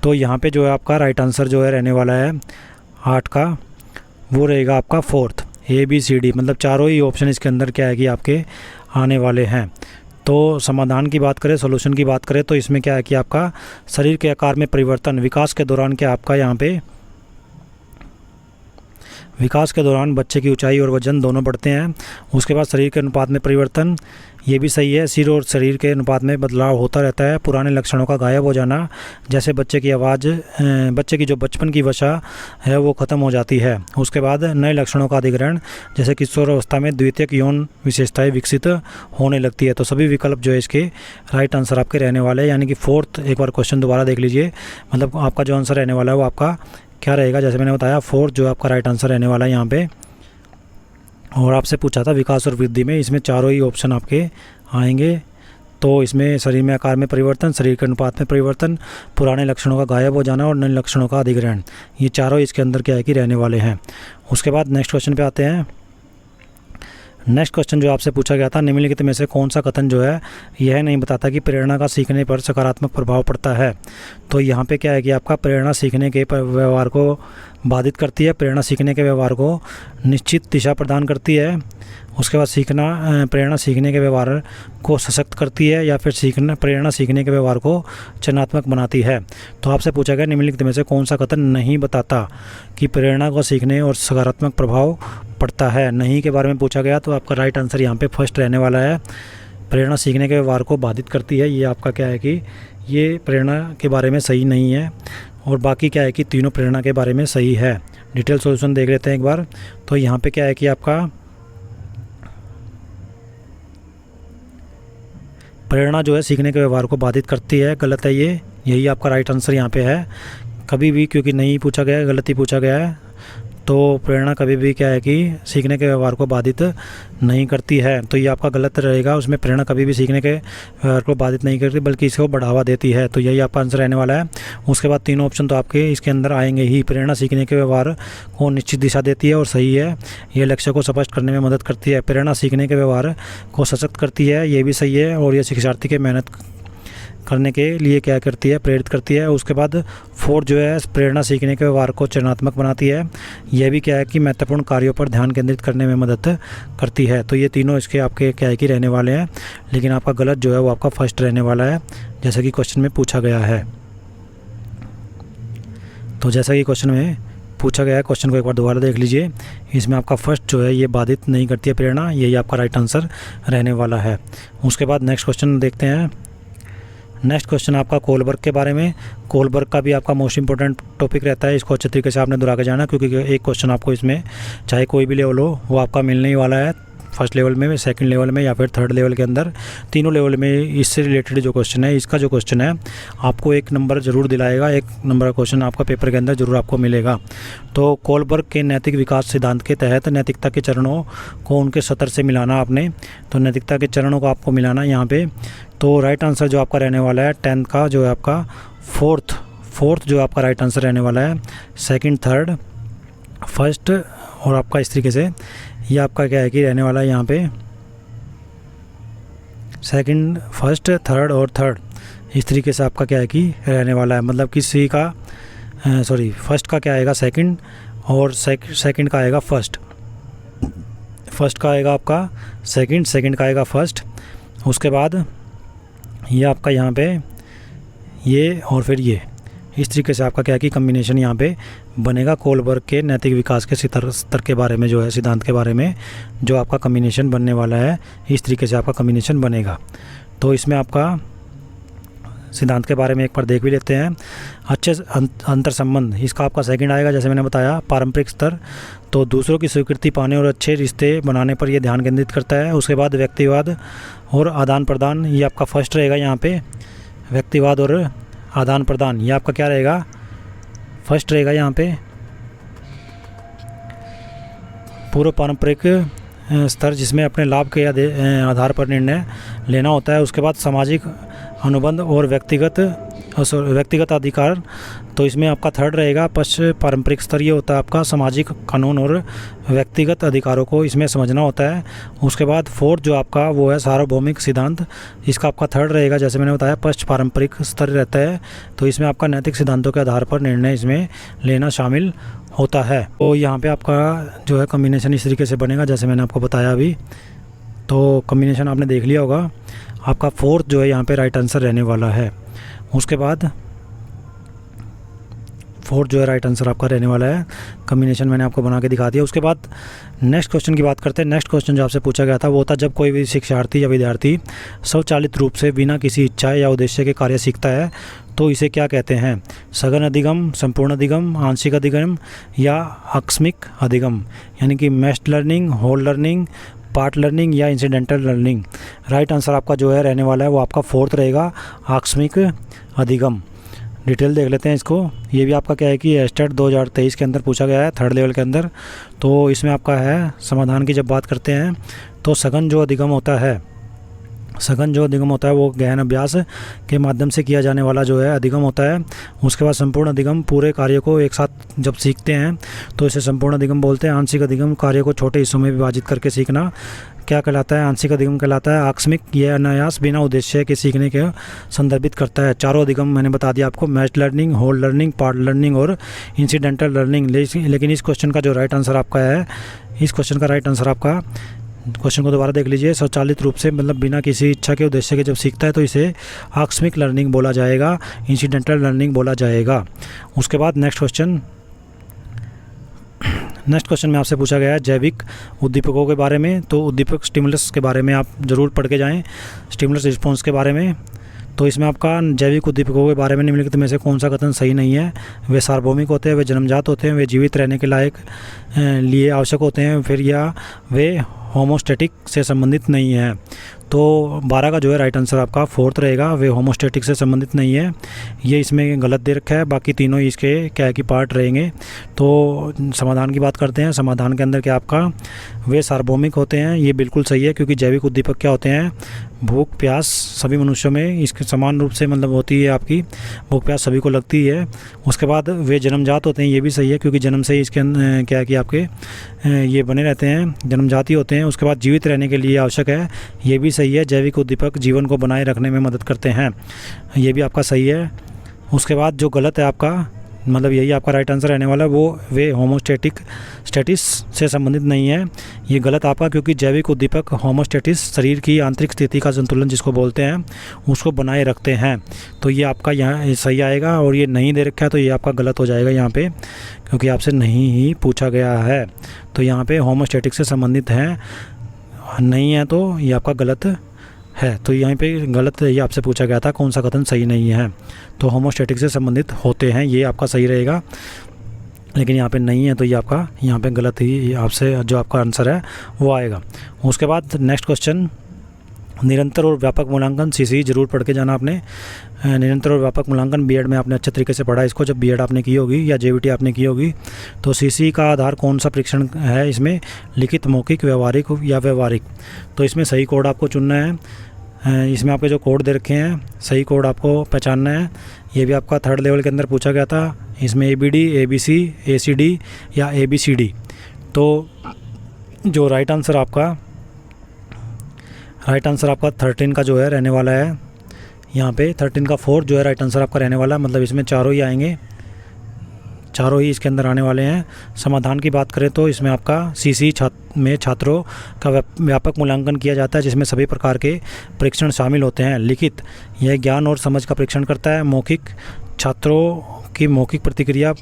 तो यहाँ पे जो है आपका राइट आंसर जो है रहने वाला है 8 का, वो रहेगा आपका फोर्थ ABCD। मतलब चारों ही ऑप्शन इसके अंदर क्या है कि आपके आने वाले हैं। तो समाधान की बात करें, सॉल्यूशन की बात करें तो इसमें क्या है कि आपका शरीर के आकार में परिवर्तन, विकास के दौरान क्या आपका यहाँ पे विकास के दौरान बच्चे की ऊंचाई और वजन दोनों बढ़ते हैं। उसके बाद शरीर के अनुपात में परिवर्तन, ये भी सही है। सिर और शरीर के अनुपात में बदलाव होता रहता है। पुराने लक्षणों का गायब हो जाना, जैसे बच्चे की आवाज़, बच्चे की जो बचपन की वशा है वो ख़त्म हो जाती है। उसके बाद नए लक्षणों का अधिग्रहण, जैसे किशोर अवस्था में द्वितीयक यौन विशेषताएं विकसित होने लगती है। तो सभी विकल्प जो है इसके राइट आंसर आपके रहने वाले हैं, यानी कि फोर्थ। एक बार क्वेश्चन दोबारा देख लीजिए, मतलब आपका जो आंसर रहने वाला है वो आपका क्या रहेगा, जैसे मैंने बताया फोर्थ जो आपका राइट आंसर रहने वाला है यहाँ पे। और आपसे पूछा था विकास और वृद्धि में, इसमें चारों ही ऑप्शन आपके आएंगे। तो इसमें शरीर में आकार में परिवर्तन, शरीर के अनुपात में परिवर्तन, पुराने लक्षणों का गायब हो जाना और नए लक्षणों का अधिग्रहण, ये चारों इसके अंदर क्या है कि रहने वाले हैं। उसके बाद नेक्स्ट क्वेश्चन पे आते हैं। नेक्स्ट क्वेश्चन जो आपसे पूछा गया था, निम्नलिखित में से कौन सा कथन जो है यह नहीं बताता कि प्रेरणा का सीखने पर सकारात्मक प्रभाव पड़ता है? तो यहाँ पे क्या है कि आपका प्रेरणा सीखने के व्यवहार को बाधित करती है, प्रेरणा सीखने के व्यवहार को निश्चित दिशा प्रदान करती है। उसके बाद प्रेरणा सीखने के व्यवहार को सशक्त करती है, या फिर प्रेरणा सीखने के व्यवहार को चयनात्मक बनाती है। तो आपसे पूछा गया निम्नलिखित में से कौन सा कथन नहीं बताता कि प्रेरणा को सीखने और सकारात्मक प्रभाव पड़ता है। नहीं के बारे में पूछा गया तो आपका राइट आंसर यहाँ पे फर्स्ट रहने वाला है। प्रेरणा सीखने के व्यवहार को बाधित करती है, ये आपका क्या है कि ये प्रेरणा के बारे में सही नहीं है। और बाकी क्या है कि तीनों प्रेरणा के बारे में सही है। डिटेल सॉल्यूशन देख लेते हैं एक बार। तो यहाँ पे क्या है कि आपका प्रेरणा जो है सीखने के व्यवहार को बाधित करती है, गलत है ये, यही आपका राइट आंसर यहाँ पे है। कभी भी, क्योंकि नहीं पूछा गया है, गलत ही पूछा गया है, तो प्रेरणा कभी भी क्या है कि सीखने के व्यवहार को बाधित नहीं करती है, तो ये आपका गलत रहेगा। उसमें प्रेरणा कभी भी सीखने के व्यवहार को बाधित नहीं करती बल्कि इसको बढ़ावा देती है, तो यही आपका आंसर रहने वाला है। उसके बाद तीनों ऑप्शन तो आपके इसके अंदर आएंगे ही। प्रेरणा सीखने के व्यवहार को निश्चित दिशा देती है और सही है। ये लक्ष्य को स्पष्ट करने में मदद करती है। प्रेरणा सीखने के व्यवहार को सशक्त करती है, ये भी सही है। और ये शिक्षार्थी के मेहनत करने के लिए क्या करती है, प्रेरित करती है। उसके बाद फोर्थ जो है, प्रेरणा सीखने के व्यवहार को चयनात्मक बनाती है, यह भी क्या है कि महत्वपूर्ण कार्यों पर ध्यान केंद्रित करने में मदद करती है। तो ये तीनों इसके आपके क्या है कि रहने वाले हैं, लेकिन आपका गलत जो है वो आपका फर्स्ट रहने वाला है, जैसा कि क्वेश्चन में पूछा गया है। तो जैसा कि क्वेश्चन में पूछा गया है, क्वेश्चन को एक बार दोबारा देख लीजिए। इसमें आपका फर्स्ट जो है ये बाधित नहीं करती है प्रेरणा, यही आपका राइट आंसर रहने वाला है। उसके बाद नेक्स्ट क्वेश्चन देखते हैं। नेक्स्ट क्वेश्चन आपका कोलबर्ग के बारे में। कोलबर्ग का भी आपका मोस्ट इंपॉर्टेंट टॉपिक रहता है, इसको अच्छे तरीके से आपने दोहरा के जाना, क्योंकि एक क्वेश्चन आपको इसमें चाहे कोई भी लेवल हो वो आपका मिलने ही वाला है। फर्स्ट लेवल में, सेकंड लेवल में या फिर थर्ड लेवल के अंदर, तीनों लेवल में इससे रिलेटेड जो क्वेश्चन है, इसका जो क्वेश्चन है आपको 1 नंबर ज़रूर दिलाएगा। 1 नंबर का क्वेश्चन आपका पेपर के अंदर ज़रूर आपको मिलेगा। तो कोलबर्ग के नैतिक विकास सिद्धांत के तहत नैतिकता के चरणों को उनके सत्र से मिलाना आपने, तो नैतिकता के चरणों को आपको मिलाना यहाँ पे। तो राइट आंसर जो आपका रहने वाला है 10th का जो है आपका फोर्थ जो आपका राइट आंसर रहने वाला है। सेकंड, थर्ड, फर्स्ट और आपका इस तरीके से ये आपका क्या है कि रहने वाला है यहाँ पे सेकंड, फर्स्ट, थर्ड और थर्ड, इस तरीके से आपका क्या है कि रहने वाला है। मतलब किसी का फर्स्ट का क्या आएगा सेकंड और सेकंड का आएगा फर्स्ट का आएगा आपका सेकंड का आएगा फर्स्ट। उसके बाद ये आपका यहाँ पे ये और फिर ये, इस तरीके से आपका क्या है कि कम्बिनेशन यहाँ पे बनेगा। कोलबर्ग के नैतिक विकास के स्तर के बारे में जो है, सिद्धांत के बारे में जो आपका कम्बिनेशन बनने वाला है, इस तरीके से आपका कम्बिनेशन बनेगा। तो इसमें आपका सिद्धांत के बारे में एक बार देख भी लेते हैं। अच्छे अंतर संबंध, इसका आपका सेकंड आएगा, जैसे मैंने बताया। पारंपरिक स्तर, तो दूसरों की स्वीकृति पाने और अच्छे रिश्ते बनाने पर यह ध्यान केंद्रित करता है। उसके बाद व्यक्तिवाद और आदान प्रदान, ये आपका फर्स्ट रहेगा यहाँ पे। व्यक्तिवाद और आदान प्रदान, ये आपका क्या रहेगा, फर्स्ट रहेगा यहाँ पे। पूर्व पारंपरिक स्तर, जिसमें अपने लाभ के आधार पर निर्णय लेना होता है। उसके बाद सामाजिक अनुबंध और व्यक्तिगत अधिकार, तो इसमें आपका थर्ड रहेगा। पश्च पारंपरिक स्तर, ये होता है आपका सामाजिक कानून और व्यक्तिगत अधिकारों को इसमें समझना होता है। उसके बाद फोर्थ जो आपका वो है सार्वभौमिक सिद्धांत, इसका आपका थर्ड रहेगा। जैसे मैंने बताया पश्च पारंपरिक स्तर रहता है, तो इसमें आपका नैतिक सिद्धांतों के आधार पर निर्णय इसमें लेना शामिल होता है। तो यहाँ पे आपका जो है कम्बिनेशन इस तरीके से बनेगा, जैसे मैंने आपको बताया अभी। तो कम्बिनेशन आपने देख लिया होगा। आपका फोर्थ जो है यहाँ पे राइट आंसर रहने वाला है। उसके बाद फोर्थ जो है राइट आंसर आपका रहने वाला है। कम्बिनेशन मैंने आपको बना के दिखा दिया। उसके बाद नेक्स्ट क्वेश्चन की बात करते हैं। नेक्स्ट क्वेश्चन जो आपसे पूछा गया था वो था, जब कोई भी शिक्षार्थी या विद्यार्थी स्वचालित रूप से बिना किसी इच्छा या उद्देश्य के कार्य सीखता है तो इसे क्या कहते हैं? सघन अधिगम, संपूर्ण अधिगम, आंशिक अधिगम या आकस्मिक अधिगम, यानी कि massed learning, whole learning, part learning या इंसिडेंटल लर्निंग। राइट आंसर आपका जो है रहने वाला है वो आपका फोर्थ रहेगा, आकस्मिक अधिगम। डिटेल देख लेते हैं इसको। ये भी आपका क्या है कि एस्टेट 2023 के अंदर पूछा गया है, थर्ड लेवल के अंदर। तो इसमें आपका है समाधान की जब बात करते हैं तो सघन जो अधिगम होता है, वो गहन अभ्यास के माध्यम से किया जाने वाला जो है अधिगम होता है। उसके बाद संपूर्ण अधिगम, पूरे कार्य को एक साथ जब सीखते हैं तो इसे संपूर्ण अधिगम बोलते हैं। आंशिक अधिगम, कार्य को छोटे हिस्सों में विभाजित करके सीखना क्या कहलाता है? आंशिक अधिगम कहलाता है। आकस्मिक, यह अनायास बिना उद्देश्य के सीखने के संदर्भित करता है। चारों अधिगम मैंने बता दिया आपको, massed learning, whole learning, part learning और इंसिडेंटल लर्निंग। लेकिन इस क्वेश्चन का जो राइट आंसर आपका है, इस क्वेश्चन का राइट आंसर आपका, क्वेश्चन को दोबारा देख लीजिए। स्वचालित रूप से मतलब बिना किसी इच्छा के उद्देश्य के जब सीखता है तो इसे आकस्मिक लर्निंग बोला जाएगा, इंसिडेंटल लर्निंग बोला जाएगा। उसके बाद नेक्स्ट क्वेश्चन, नेक्स्ट क्वेश्चन में आपसे पूछा गया है जैविक उद्दीपकों के बारे में। तो उद्दीपक स्टिमुलस के बारे में आप ज़रूर पढ़ के जाएं, स्टिमुलस रिस्पॉन्स के बारे में। तो इसमें आपका जैविक उद्दीपकों के बारे में निम्नलिखित में से कौन सा कथन सही नहीं है। वे सार्वभौमिक होते हैं, वे जन्मजात होते हैं, वे जीवित रहने के लायक लिए आवश्यक होते हैं, फिर या वे होमोस्टैटिक से संबंधित नहीं है। तो 12 का जो है राइट आंसर आपका फोर्थ रहेगा, वे होमोस्टैटिक से संबंधित नहीं है। ये इसमें गलत दे रखा है, बाकी तीनों इसके क्या है कि पार्ट रहेंगे। तो समाधान की बात करते हैं। समाधान के अंदर क्या आपका वे सार्वभौमिक होते हैं, ये बिल्कुल सही है, क्योंकि जैविक उद्दीपक क्या होते हैं, भूख प्यास सभी मनुष्यों में इसके समान रूप से मतलब होती है, आपकी भूख प्यास सभी को लगती है। उसके बाद वे जन्मजात होते हैं, ये भी सही है, क्योंकि जन्म से ही इसके क्या है कि आपके ये बने रहते हैं, जन्मजाति होते हैं। उसके बाद जीवित रहने के लिए आवश्यक है, ये भी सही है, जैविक उद्दीपक जीवन को बनाए रखने में मदद करते हैं, ये भी आपका सही है। उसके बाद जो गलत है आपका, मतलब यही आपका राइट आंसर रहने वाला है, वो वे होमोस्टैटिक स्टेटिस से संबंधित नहीं है, ये गलत आपका, क्योंकि जैविक उद्दीपक होमोस्टैटिस शरीर की आंतरिक स्थिति का संतुलन जिसको बोलते हैं उसको बनाए रखते हैं। तो ये आपका यहाँ सही आएगा, और ये नहीं दे रखा है तो ये आपका गलत हो जाएगा यहाँ पे, क्योंकि आपसे नहीं ही पूछा गया है। तो यहाँ पे होमोस्टैटिक से संबंधित है नहीं है, तो ये आपका गलत है। तो यहाँ पे गलत ये आपसे पूछा गया था कौन सा कथन सही नहीं है। तो होमोस्टैटिक से संबंधित होते हैं, ये आपका सही रहेगा, लेकिन यहाँ पे नहीं है, तो ये आपका यहाँ पे गलत ही आपसे जो आपका आंसर है वो आएगा। उसके बाद नेक्स्ट क्वेश्चन, निरंतर और व्यापक मूल्यांकन सीसी जरूर पढ़ के जाना आपने। निरंतर और व्यापक मूल्यांकन बीएड में आपने अच्छे तरीके से पढ़ा इसको, जब बीएड आपने की होगी या जेवीटी आपने की होगी। तो सीसी का आधार कौन सा परीक्षण है इसमें, लिखित, मौखिक, व्यवहारिक या व्यवहारिक। तो इसमें सही कोड आपको चुनना है। इसमें आपके जो कोड दे रखे हैं सही कोड आपको पहचानना है। ये भी आपका थर्ड लेवल के अंदर पूछा गया था, इसमें ABD, ABC, ACD या ABCD। तो जो राइट आंसर आपका 13 का जो है रहने वाला है, यहाँ पे 13 का 4 जो है राइट आंसर आपका रहने वाला है, मतलब इसमें चारों ही आएंगे, चारों ही इसके अंदर आने वाले हैं। समाधान की बात करें तो इसमें आपका सीसी में छात्रों का व्यापक मूल्यांकन किया जाता है, जिसमें सभी प्रकार के परीक्षण शामिल होते हैं। लिखित, यह ज्ञान और समझ का परीक्षण करता है। मौखिक, छात्रों की मौखिक प्रतिक्रिया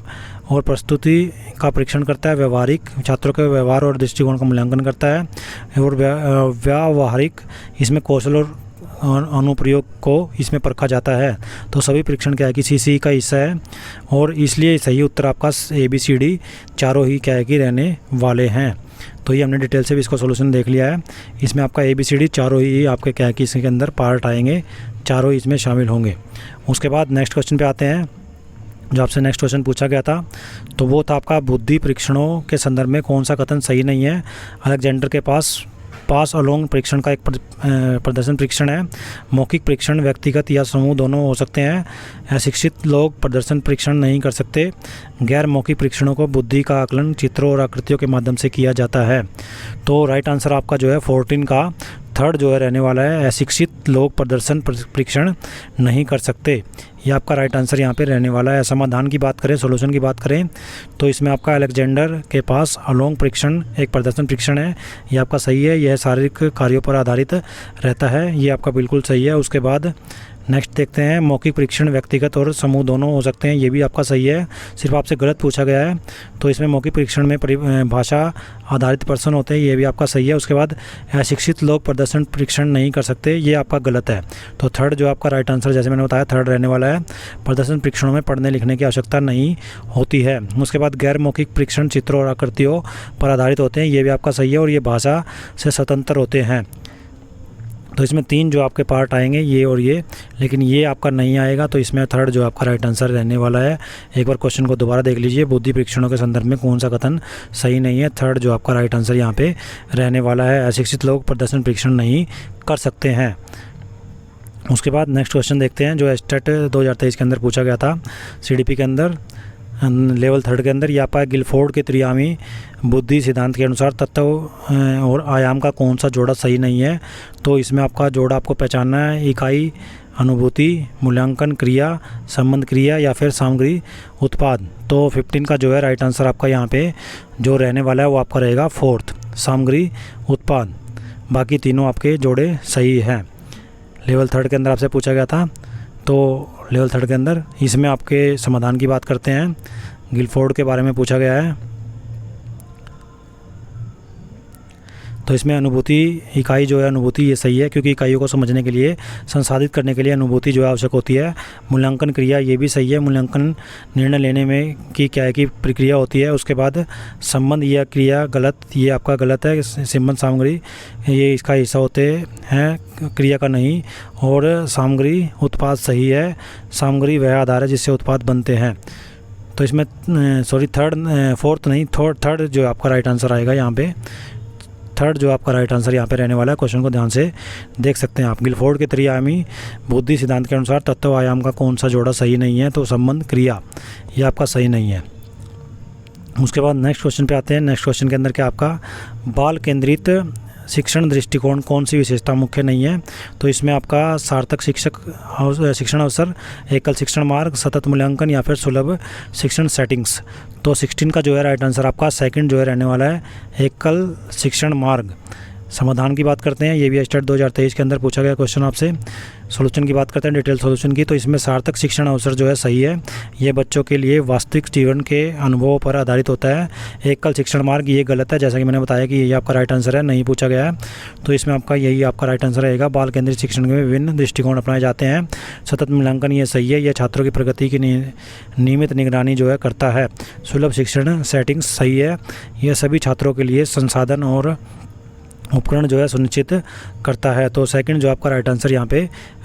और प्रस्तुति का परीक्षण करता है। व्यवहारिक, छात्रों के व्यवहार और दृष्टिकोण का मूल्यांकन करता है। और व्यावहारिक, इसमें कौशल और अनुप्रयोग को इसमें परखा जाता है। तो सभी परीक्षण क्या है कि सीसी का हिस्सा है, और इसलिए सही उत्तर आपका ABCD चारों ही क्या है कि रहने वाले हैं। तो ये हमने डिटेल से भी इसको सोल्यूशन देख लिया है। इसमें आपका ABCD चारों ही आपके क्या है कि इसके अंदर पार्ट आएंगे, चारों इसमें शामिल होंगे। उसके बाद नेक्स्ट क्वेश्चन पे आते हैं। जो आपसे नेक्स्ट क्वेश्चन पूछा गया था तो वो था आपका बुद्धि परीक्षणों के संदर्भ में कौन सा कथन सही नहीं है। अलेक्जेंडर के पास अलोंग परीक्षण का एक प्रदर्शन परीक्षण है। मौखिक परीक्षण व्यक्तिगत या समूह दोनों हो सकते हैं। अशिक्षित लोग प्रदर्शन परीक्षण नहीं कर सकते। गैर मौखिक परीक्षणों को बुद्धि का आकलन चित्रों और आकृतियों के माध्यम से किया जाता है। तो राइट आंसर आपका जो है 14 का थर्ड जो है रहने वाला है। अशिक्षित लोग प्रदर्शन परीक्षण नहीं कर सकते, ये आपका राइट आंसर यहाँ पे रहने वाला है। समाधान की बात करें, सॉल्यूशन की बात करें तो इसमें आपका अलेक्जेंडर के पास अलोंग परीक्षण एक प्रदर्शन परीक्षण है, ये आपका सही है। यह शारीरिक कार्यों पर आधारित रहता है, ये आपका बिल्कुल सही है। उसके बाद नेक्स्ट देखते हैं, मौखिक परीक्षण व्यक्तिगत और समूह दोनों हो सकते हैं, ये भी आपका सही है। सिर्फ आपसे गलत पूछा गया है। तो इसमें मौखिक परीक्षण में भाषा आधारित प्रश्न होते हैं, ये भी आपका सही है। उसके बाद अशिक्षित लोग प्रदर्शन परीक्षण नहीं कर सकते, ये आपका गलत है। तो थर्ड जो आपका राइट आंसर जैसे मैंने बताया थर्ड रहने वाला है। प्रदर्शन परीक्षणों में पढ़ने लिखने की आवश्यकता नहीं होती है। उसके बाद गैर मौखिक परीक्षण चित्रों और आकृतियों पर आधारित होते हैं, ये भी आपका सही है, और ये भाषा से स्वतंत्र होते हैं। तो इसमें 3 जो आपके पार्ट आएंगे ये और ये, लेकिन ये आपका नहीं आएगा। तो इसमें थर्ड जो आपका राइट आंसर रहने वाला है। एक बार क्वेश्चन को दोबारा देख लीजिए, बुद्धि परीक्षणों के संदर्भ में कौन सा कथन सही नहीं है। थर्ड जो आपका राइट आंसर यहाँ पे रहने वाला है। अशिक्षित लोग प्रदर्शन परीक्षण नहीं कर सकते हैं। उसके बाद नेक्स्ट क्वेश्चन देखते हैं, जो एस्टेट 2023 के अंदर पूछा गया था CDP के अंदर लेवल 3 के अंदर। ये आपका गिलफोर्ड के त्रिआयामी बुद्धि सिद्धांत के अनुसार तत्व और आयाम का कौन सा जोड़ा सही नहीं है। तो इसमें आपका जोड़ा आपको पहचानना है, इकाई, अनुभूति, मूल्यांकन, क्रिया, संबंध क्रिया या फिर सामग्री, उत्पाद। तो 15 का जो है राइट आंसर आपका यहाँ पे जो रहने वाला है वो आपका रहेगा 4th, सामग्री, उत्पाद। बाकी तीनों आपके जोड़े सही हैं। लेवल 3 के अंदर आपसे पूछा गया था, तो लेवल 3 के अंदर इसमें आपके समाधान की बात करते हैं। गिलफोर्ड के बारे में पूछा गया है। तो इसमें अनुभूति इकाई जो है अनुभूति ये सही है, क्योंकि इकाइयों को समझने के लिए, संसाधित करने के लिए अनुभूति जो है आवश्यक होती है। मूल्यांकन क्रिया ये भी सही है, मूल्यांकन निर्णय लेने में की क्या है कि प्रक्रिया होती है। उसके बाद संबंध या क्रिया गलत, ये आपका गलत है। संबंध सामग्री ये इसका हिस्सा होते हैं, क्रिया का नहीं। और सामग्री उत्पाद सही है, सामग्री वह आधार है जिससे उत्पाद बनते हैं। तो इसमें थर्ड जो आपका राइट आंसर आएगा यहाँ पे, थर्ड जो आपका राइट आंसर यहाँ पे रहने वाला है। क्वेश्चन को ध्यान से देख सकते हैं आप। गिलफोर्ड के त्रिआयामी बुद्धि सिद्धांत के अनुसार तत्व आयाम का कौन सा जोड़ा सही नहीं है? तो संबंध क्रिया ये आपका सही नहीं है। उसके बाद नेक्स्ट क्वेश्चन पे आते हैं। नेक्स्ट क्वेश्चन के अंदर क्या आपका बाल केंद्रित शिक्षण दृष्टिकोण कौन सी विशेषता मुख्य नहीं है? तो इसमें आपका सार्थक शिक्षण अवसर, एकल शिक्षण मार्ग, सतत मूल्यांकन या फिर सुलभ शिक्षण सेटिंग्स। तो 16 का जो है राइट आंसर आपका सेकंड जो है रहने वाला है, एकल शिक्षण मार्ग। समाधान की बात करते हैं, ये भी एस्टेट 2023 के अंदर पूछा गया क्वेश्चन आपसे। सॉल्यूशन की बात करते हैं, डिटेल सॉल्यूशन की। तो इसमें सार्थक शिक्षण अवसर जो है सही है, ये बच्चों के लिए वास्तविक जीवन के अनुभवों पर आधारित होता है। एकल शिक्षण मार्ग ये गलत है, जैसा कि मैंने बताया कि ये आपका राइट आंसर है, नहीं पूछा गया है। तो इसमें आपका यही आपका राइट आंसर रहेगा। बाल केंद्रित शिक्षण में विभिन्न दृष्टिकोण अपनाए जाते हैं। सतत मूल्यांकन ये सही है, यह छात्रों की प्रगति की नियमित निगरानी जो है करता है। सुलभ शिक्षण सेटिंग्स सही है, यह सभी छात्रों के लिए संसाधन और उपकरण जो है सुनिश्चित करता है। तो सेकंड जो आपका राइट आंसर यहाँ पे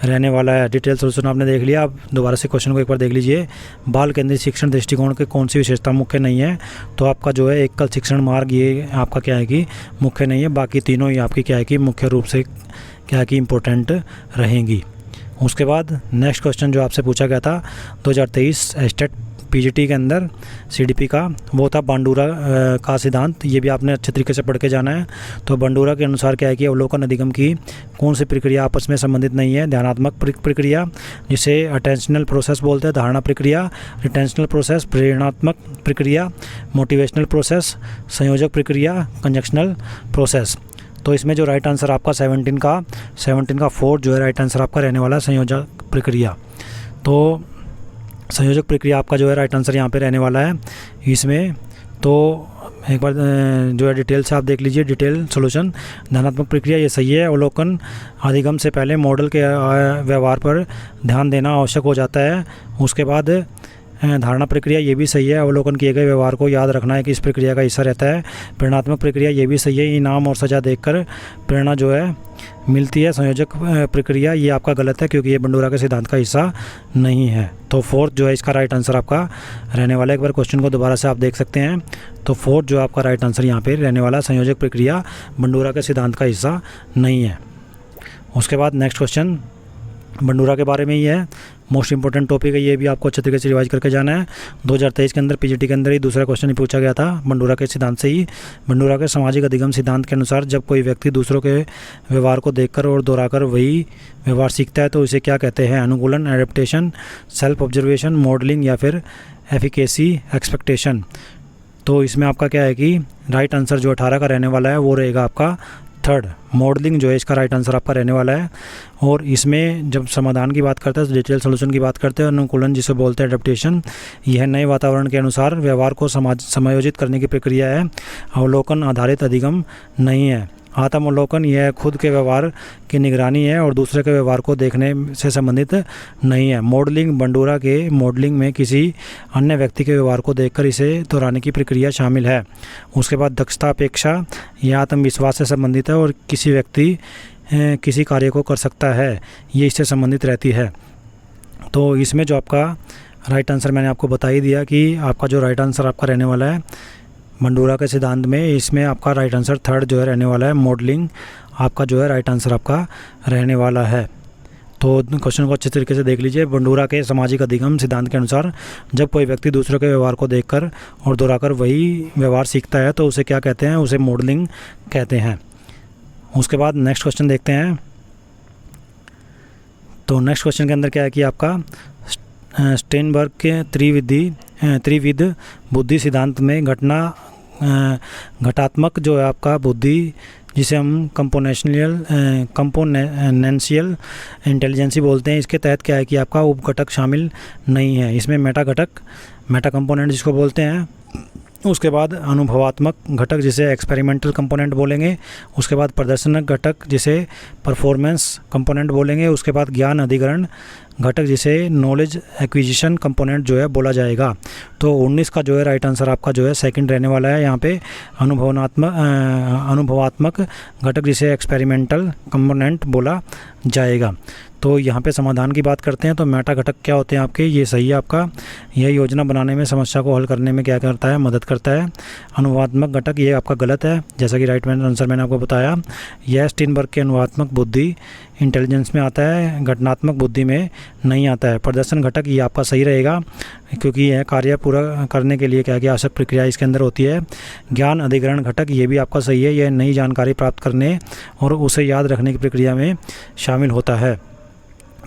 रहने वाला है। डिटेल सॉल्यूशन आपने देख लिया, आप दोबारा से क्वेश्चन को एक बार देख लीजिए। बाल केंद्रित शिक्षण दृष्टिकोण के कौन सी विशेषता मुख्य नहीं है? तो आपका जो है एकल शिक्षण मार्ग ये आपका क्या है कि मुख्य नहीं है, बाकी तीनों ही आपकी क्या है कि मुख्य रूप से क्या है कि इम्पोर्टेंट रहेंगी। उसके बाद नेक्स्ट क्वेश्चन जो आपसे पूछा गया था 2023 एस्टेट पीजीटी के अंदर सीडीपी का, वो था बांडूरा का सिद्धांत। ये भी आपने अच्छे तरीके से पढ़ के जाना है। तो बांडूरा के अनुसार क्या है कि अवलोकन अधिगम की कौन सी प्रक्रिया आपस में संबंधित नहीं है? ध्यानात्मक प्रक्रिया जिसे अटेंशनल प्रोसेस बोलते हैं, धारणा प्रक्रिया, रिटेंशनल प्रोसेस, प्रेरणात्मक प्रक्रिया, मोटिवेशनल प्रोसेस, संयोजक प्रक्रिया, कंजक्शनल प्रोसेस। तो इसमें जो राइट आंसर आपका 17 का 4 जो है राइट आंसर आपका रहने वाला है, संयोजक प्रक्रिया। तो संयोजक प्रक्रिया आपका जो है राइट आंसर यहाँ पे रहने वाला है इसमें। तो एक बार जो है डिटेल से आप देख लीजिए, डिटेल सॉल्यूशन। धनात्मक प्रक्रिया ये सही है, अवलोकन अधिगम से पहले मॉडल के व्यवहार पर ध्यान देना आवश्यक हो जाता है। उसके बाद धारणा प्रक्रिया ये भी सही है, अवलोकन किए गए व्यवहार को याद रखना है कि इस प्रक्रिया का हिस्सा रहता है। प्रेरणात्मक प्रक्रिया ये भी सही है, इनाम और सजा देखकर प्रेरणा जो है मिलती है। संयोजक प्रक्रिया ये आपका गलत है, क्योंकि ये बंडूरा के सिद्धांत का हिस्सा नहीं है। तो फोर्थ जो है इसका राइट आंसर आपका रहने वाला है। एक बार क्वेश्चन को दोबारा से आप देख सकते हैं। तो फोर्थ जो आपका राइट आंसर यहाँ पे रहने वाला, संयोजक प्रक्रिया बंडूरा के सिद्धांत का हिस्सा नहीं है। उसके बाद नेक्स्ट क्वेश्चन बंडूरा के बारे में ही है, मोस्ट इंपॉर्टेंट टॉपिक है, ये भी आपको अच्छे तरीके से रिवाइज करके जाना है। 2023 के अंदर पीजीटी के अंदर ही दूसरा क्वेश्चन ही पूछा गया था बंडूरा के सिद्धांत से ही। बंडूरा के सामाजिक अधिगम सिद्धांत के अनुसार जब कोई व्यक्ति दूसरों के व्यवहार को देखकर और दोहराकर वही व्यवहार सीखता है तो इसे क्या कहते हैं? अनुकूलन, एडेप्टेशन, सेल्फ ऑब्जर्वेशन, मॉडलिंग या फिर एफिकेसी एक्सपेक्टेशन। तो इसमें आपका क्या है कि राइट आंसर जो 18 का रहने वाला है वो रहेगा आपका थर्ड, मॉडलिंग जो है इसका राइट आंसर आपका रहने वाला है। और इसमें जब समाधान की बात करते हैं, डिटेल सॉल्यूशन की बात करते हैं, अनुकूलन जिसे बोलते हैं एडेप्टेशन, यह नए वातावरण के अनुसार व्यवहार को समायोजित करने की प्रक्रिया है। अवलोकन आधारित अधिगम नहीं है। आत्मावलोकन यह खुद के व्यवहार की निगरानी है और दूसरे के व्यवहार को देखने से संबंधित नहीं है। मॉडलिंग, बंडूरा के मॉडलिंग में किसी अन्य व्यक्ति के व्यवहार को देखकर इसे दोहराने की प्रक्रिया शामिल है। उसके बाद दक्षता अपेक्षा यह आत्मविश्वास से संबंधित है और किसी व्यक्ति किसी कार्य को कर सकता है, ये इससे संबंधित रहती है। तो इसमें जो आपका राइट आंसर मैंने आपको बता ही दिया कि आपका जो राइट आंसर आपका रहने वाला है बंडूरा के सिद्धांत में, इसमें आपका राइट आंसर थर्ड जो है रहने वाला है, मॉडलिंग आपका जो है राइट आंसर आपका रहने वाला है। तो क्वेश्चन को अच्छे तरीके से देख लीजिए। बंडूरा के सामाजिक अधिगम सिद्धांत के अनुसार जब कोई व्यक्ति दूसरों के व्यवहार को देखकर और दोहराकर वही व्यवहार सीखता है तो उसे क्या कहते हैं? उसे मॉडलिंग कहते हैं। उसके बाद नेक्स्ट क्वेश्चन देखते हैं। तो नेक्स्ट क्वेश्चन के अंदर क्या है कि आपका स्टेनबर्ग के त्रिविध बुद्धि सिद्धांत में घटात्मक जो है आपका बुद्धि, जिसे हम कंपोनेंशियल इंटेलिजेंसी बोलते हैं, इसके तहत क्या है कि आपका उपघटक शामिल नहीं है। इसमें मेटा कंपोनेंट जिसको बोलते हैं उसके बाद अनुभवात्मक घटक जिसे एक्सपेरिमेंटल कंपोनेंट बोलेंगे, उसके बाद प्रदर्शनक घटक जिसे परफॉर्मेंस कंपोनेंट बोलेंगे, उसके बाद ज्ञान अधिग्रहण घटक जिसे नॉलेज एक्विजिशन कंपोनेंट जो है बोला जाएगा। तो 19 का जो है राइट आंसर आपका जो है सेकंड रहने वाला है। यहाँ पे अनुभवात्मक घटक जिसे एक्सपेरिमेंटल कंपोनेंट बोला जाएगा। तो यहाँ पे समाधान की बात करते हैं तो मेटा घटक क्या होते हैं आपके, ये सही है आपका। यह योजना बनाने में, समस्या को हल करने में क्या करता है, मदद करता है। अनुवादात्मक घटक ये आपका गलत है, जैसा कि राइट आंसर मैंने आपको बताया। यह स्टीनबर्ग के अनुवादात्मक बुद्धि इंटेलिजेंस में आता है, घटनात्मक बुद्धि में नहीं आता है। प्रदर्शन घटक ये आपका सही रहेगा, क्योंकि यह कार्य पूरा करने के लिए क्या क्या आवश्यक प्रक्रिया इसके अंदर होती है। ज्ञान अधिग्रहण घटक ये भी आपका सही है, यह नई जानकारी प्राप्त करने और उसे याद रखने की प्रक्रिया में शामिल होता है।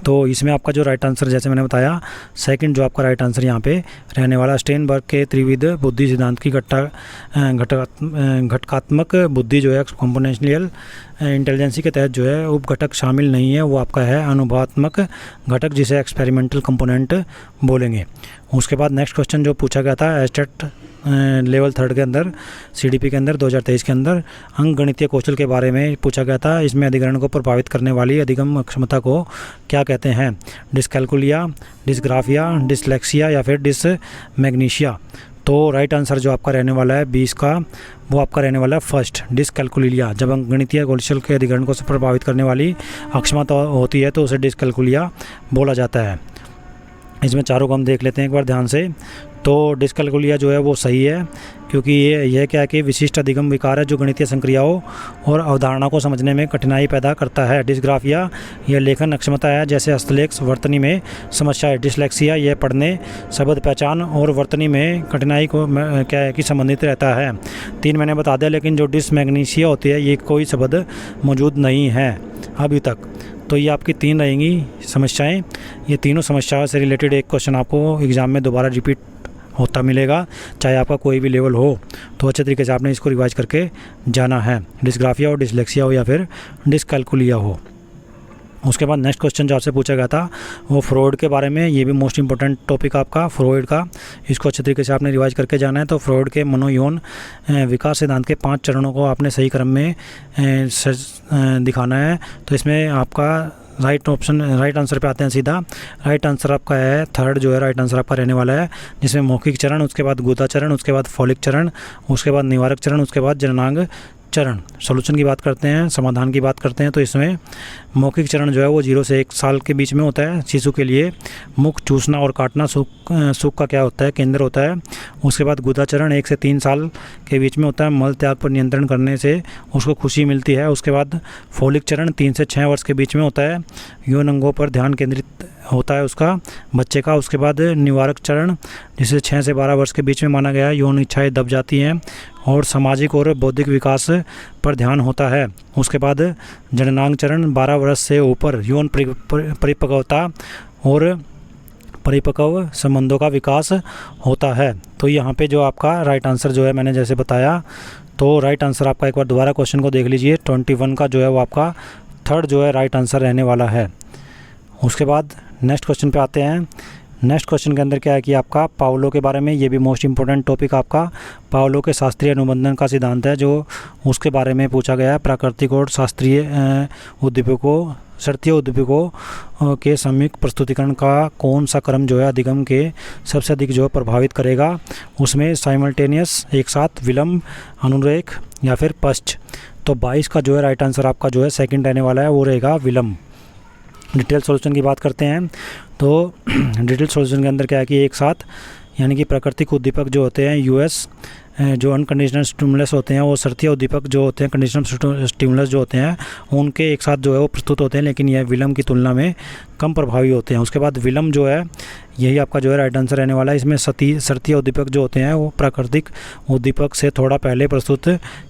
तो इसमें आपका जो राइट आंसर, जैसे मैंने बताया, सेकंड जो आपका राइट आंसर यहाँ पे रहने वाला, स्टेनबर्ग के त्रिविध बुद्धि सिद्धांत की घटकात्मक बुद्धि जो है कॉम्पोनेंशियल इंटेलिजेंसी के तहत जो है उप घटक शामिल नहीं है, वो आपका है अनुभवात्मक घटक जिसे एक्सपेरिमेंटल कंपोनेंट बोलेंगे। उसके बाद नेक्स्ट क्वेश्चन जो पूछा गया था एस्टेट लेवल 3 के अंदर, सीडीपी के अंदर 2023 के अंदर अंकगणितीय कौशल के बारे में पूछा गया था। इसमें अधिग्रहण को प्रभावित करने वाली अधिगम क्षमता को क्या कहते हैं, डिस्कैल्कुलिया, डिस्ग्राफिया, डिसलेक्सिया या फिर डिसमैग्नीशिया। तो राइट आंसर जो आपका रहने वाला है 20 का, वो आपका रहने वाला है फर्स्ट, डिस्कैल्कुलिया। जब अंकगणितीय कौशल के अधिग्रहण को प्रभावित करने वाली अक्षमता होती है तो उसे डिस्कैल्कुलिया बोला जाता है। इसमें चारों को हम देख लेते हैं एक बार ध्यान से। तो डिस्कैल्कुलिया जो है वो सही है, क्योंकि यह क्या है कि विशिष्ट अधिगम विकार है जो गणितीय संक्रियाओं और अवधारणा को समझने में कठिनाई पैदा करता है। डिस्ग्राफिया यह लेखन अक्षमता है, जैसे हस्तलेख वर्तनी में समस्या है। डिसलेक्सिया यह पढ़ने, शब्द पहचान और वर्तनी में कठिनाई को क्या है कि संबंधित रहता है। 3 मैंने बता दिया, लेकिन जो डिसमैग्नीशिया होती है ये कोई शब्द मौजूद नहीं है अभी तक। तो ये आपकी 3 रहेंगी समस्याएं। ये तीनों समस्याओं से रिलेटेड एक क्वेश्चन आपको एग्ज़ाम में दोबारा रिपीट होता मिलेगा, चाहे आपका कोई भी लेवल हो। तो अच्छे तरीके से आपने इसको रिवाइज करके जाना है, डिस्ग्राफिया हो, डिसलेक्सिया हो या फिर डिस्कैल्कुलिया हो। उसके बाद नेक्स्ट क्वेश्चन जो आपसे पूछा गया था वो फ्रॉइड के बारे में, ये भी मोस्ट इंपॉर्टेंट टॉपिक आपका फ्रॉइड का, इसको अच्छे तरीके से आपने रिवाइज करके जाना है। तो फ्रॉइड के मनोयौन विकास सिद्धांत के 5 चरणों को आपने सही क्रम में दिखाना है। तो इसमें आपका राइट आंसर पे आते हैं सीधा। राइट आंसर आपका है 3rd जो है राइट आंसर आपका रहने वाला है, जिसमें मौखिक चरण, उसके बाद गुदा चरण, उसके बाद फॉलिक चरण, उसके बाद निवारक चरण, उसके बाद जननांग चरण। सॉल्यूशन की बात करते हैं, समाधान की बात करते हैं। तो इसमें मौखिक चरण जो है वो 0 से 1 साल के बीच में होता है शिशु के लिए। मुख चूसना और काटना सुख का क्या होता है, केंद्र होता है। उसके बाद गुदा चरण 1 से 3 साल के बीच में होता है, मल त्याग पर नियंत्रण करने से उसको खुशी मिलती है। उसके बाद फॉलिक चरण 3 से 6 वर्ष के बीच में होता है, यौन अंगों पर ध्यान केंद्रित होता है उसका, बच्चे का। उसके बाद निवारक चरण जिसे 6 से 12 वर्ष के बीच में माना गया है, यौन इच्छाएं दब जाती हैं और सामाजिक और बौद्धिक विकास पर ध्यान होता है। उसके बाद जननांग चरण 12 वर्ष से ऊपर यौन परिपक्वता और परिपक्व संबंधों का विकास होता है। तो यहाँ पे जो आपका राइट आंसर जो है मैंने जैसे बताया, तो राइट आंसर आपका एक बार दोबारा क्वेश्चन को देख लीजिए, 21 का जो है वो आपका 3rd जो है राइट आंसर रहने वाला है। उसके बाद नेक्स्ट क्वेश्चन पे आते हैं। नेक्स्ट क्वेश्चन के अंदर क्या है कि आपका पावलो के बारे में, ये भी मोस्ट इंपॉर्टेंट टॉपिक आपका पावलो के शास्त्रीय अनुबंधन का सिद्धांत है जो उसके बारे में पूछा गया है। प्राकृतिक और शास्त्रीय उद्दीपकों, शर्तीय उद्दीपकों के संयुक्त प्रस्तुतिकरण का कौन सा क्रम जो है अधिगम के सबसे अधिक जो प्रभावित करेगा, उसमें साइमल्टेनियस, एक साथ, विलंब, अनुरेख या फिर पश्च। तो 22 का जो है राइट आंसर आपका जो है सेकंड रहने वाला है, वो रहेगा विलंब। डिटेल सॉल्यूशन की बात करते हैं तो डिटेल सॉल्यूशन के अंदर क्या है कि एक साथ, यानी कि प्राकृतिक उद्दीपक जो होते हैं यूएस, जो अनकंडीशनल स्टिमुलस होते हैं, वो शर्तीय उद्दीपक जो होते हैं कंडीशनल स्टिमुलस जो होते हैं उनके एक साथ जो है वो प्रस्तुत होते हैं, लेकिन यह विलंब की तुलना में कम प्रभावी होते हैं। उसके बाद विलंब जो है यही आपका जो है राइट आंसर रहने वाला है। इसमें शर्तीय उद्दीपक जो होते हैं वो प्राकृतिक उद्दीपक से थोड़ा पहले प्रस्तुत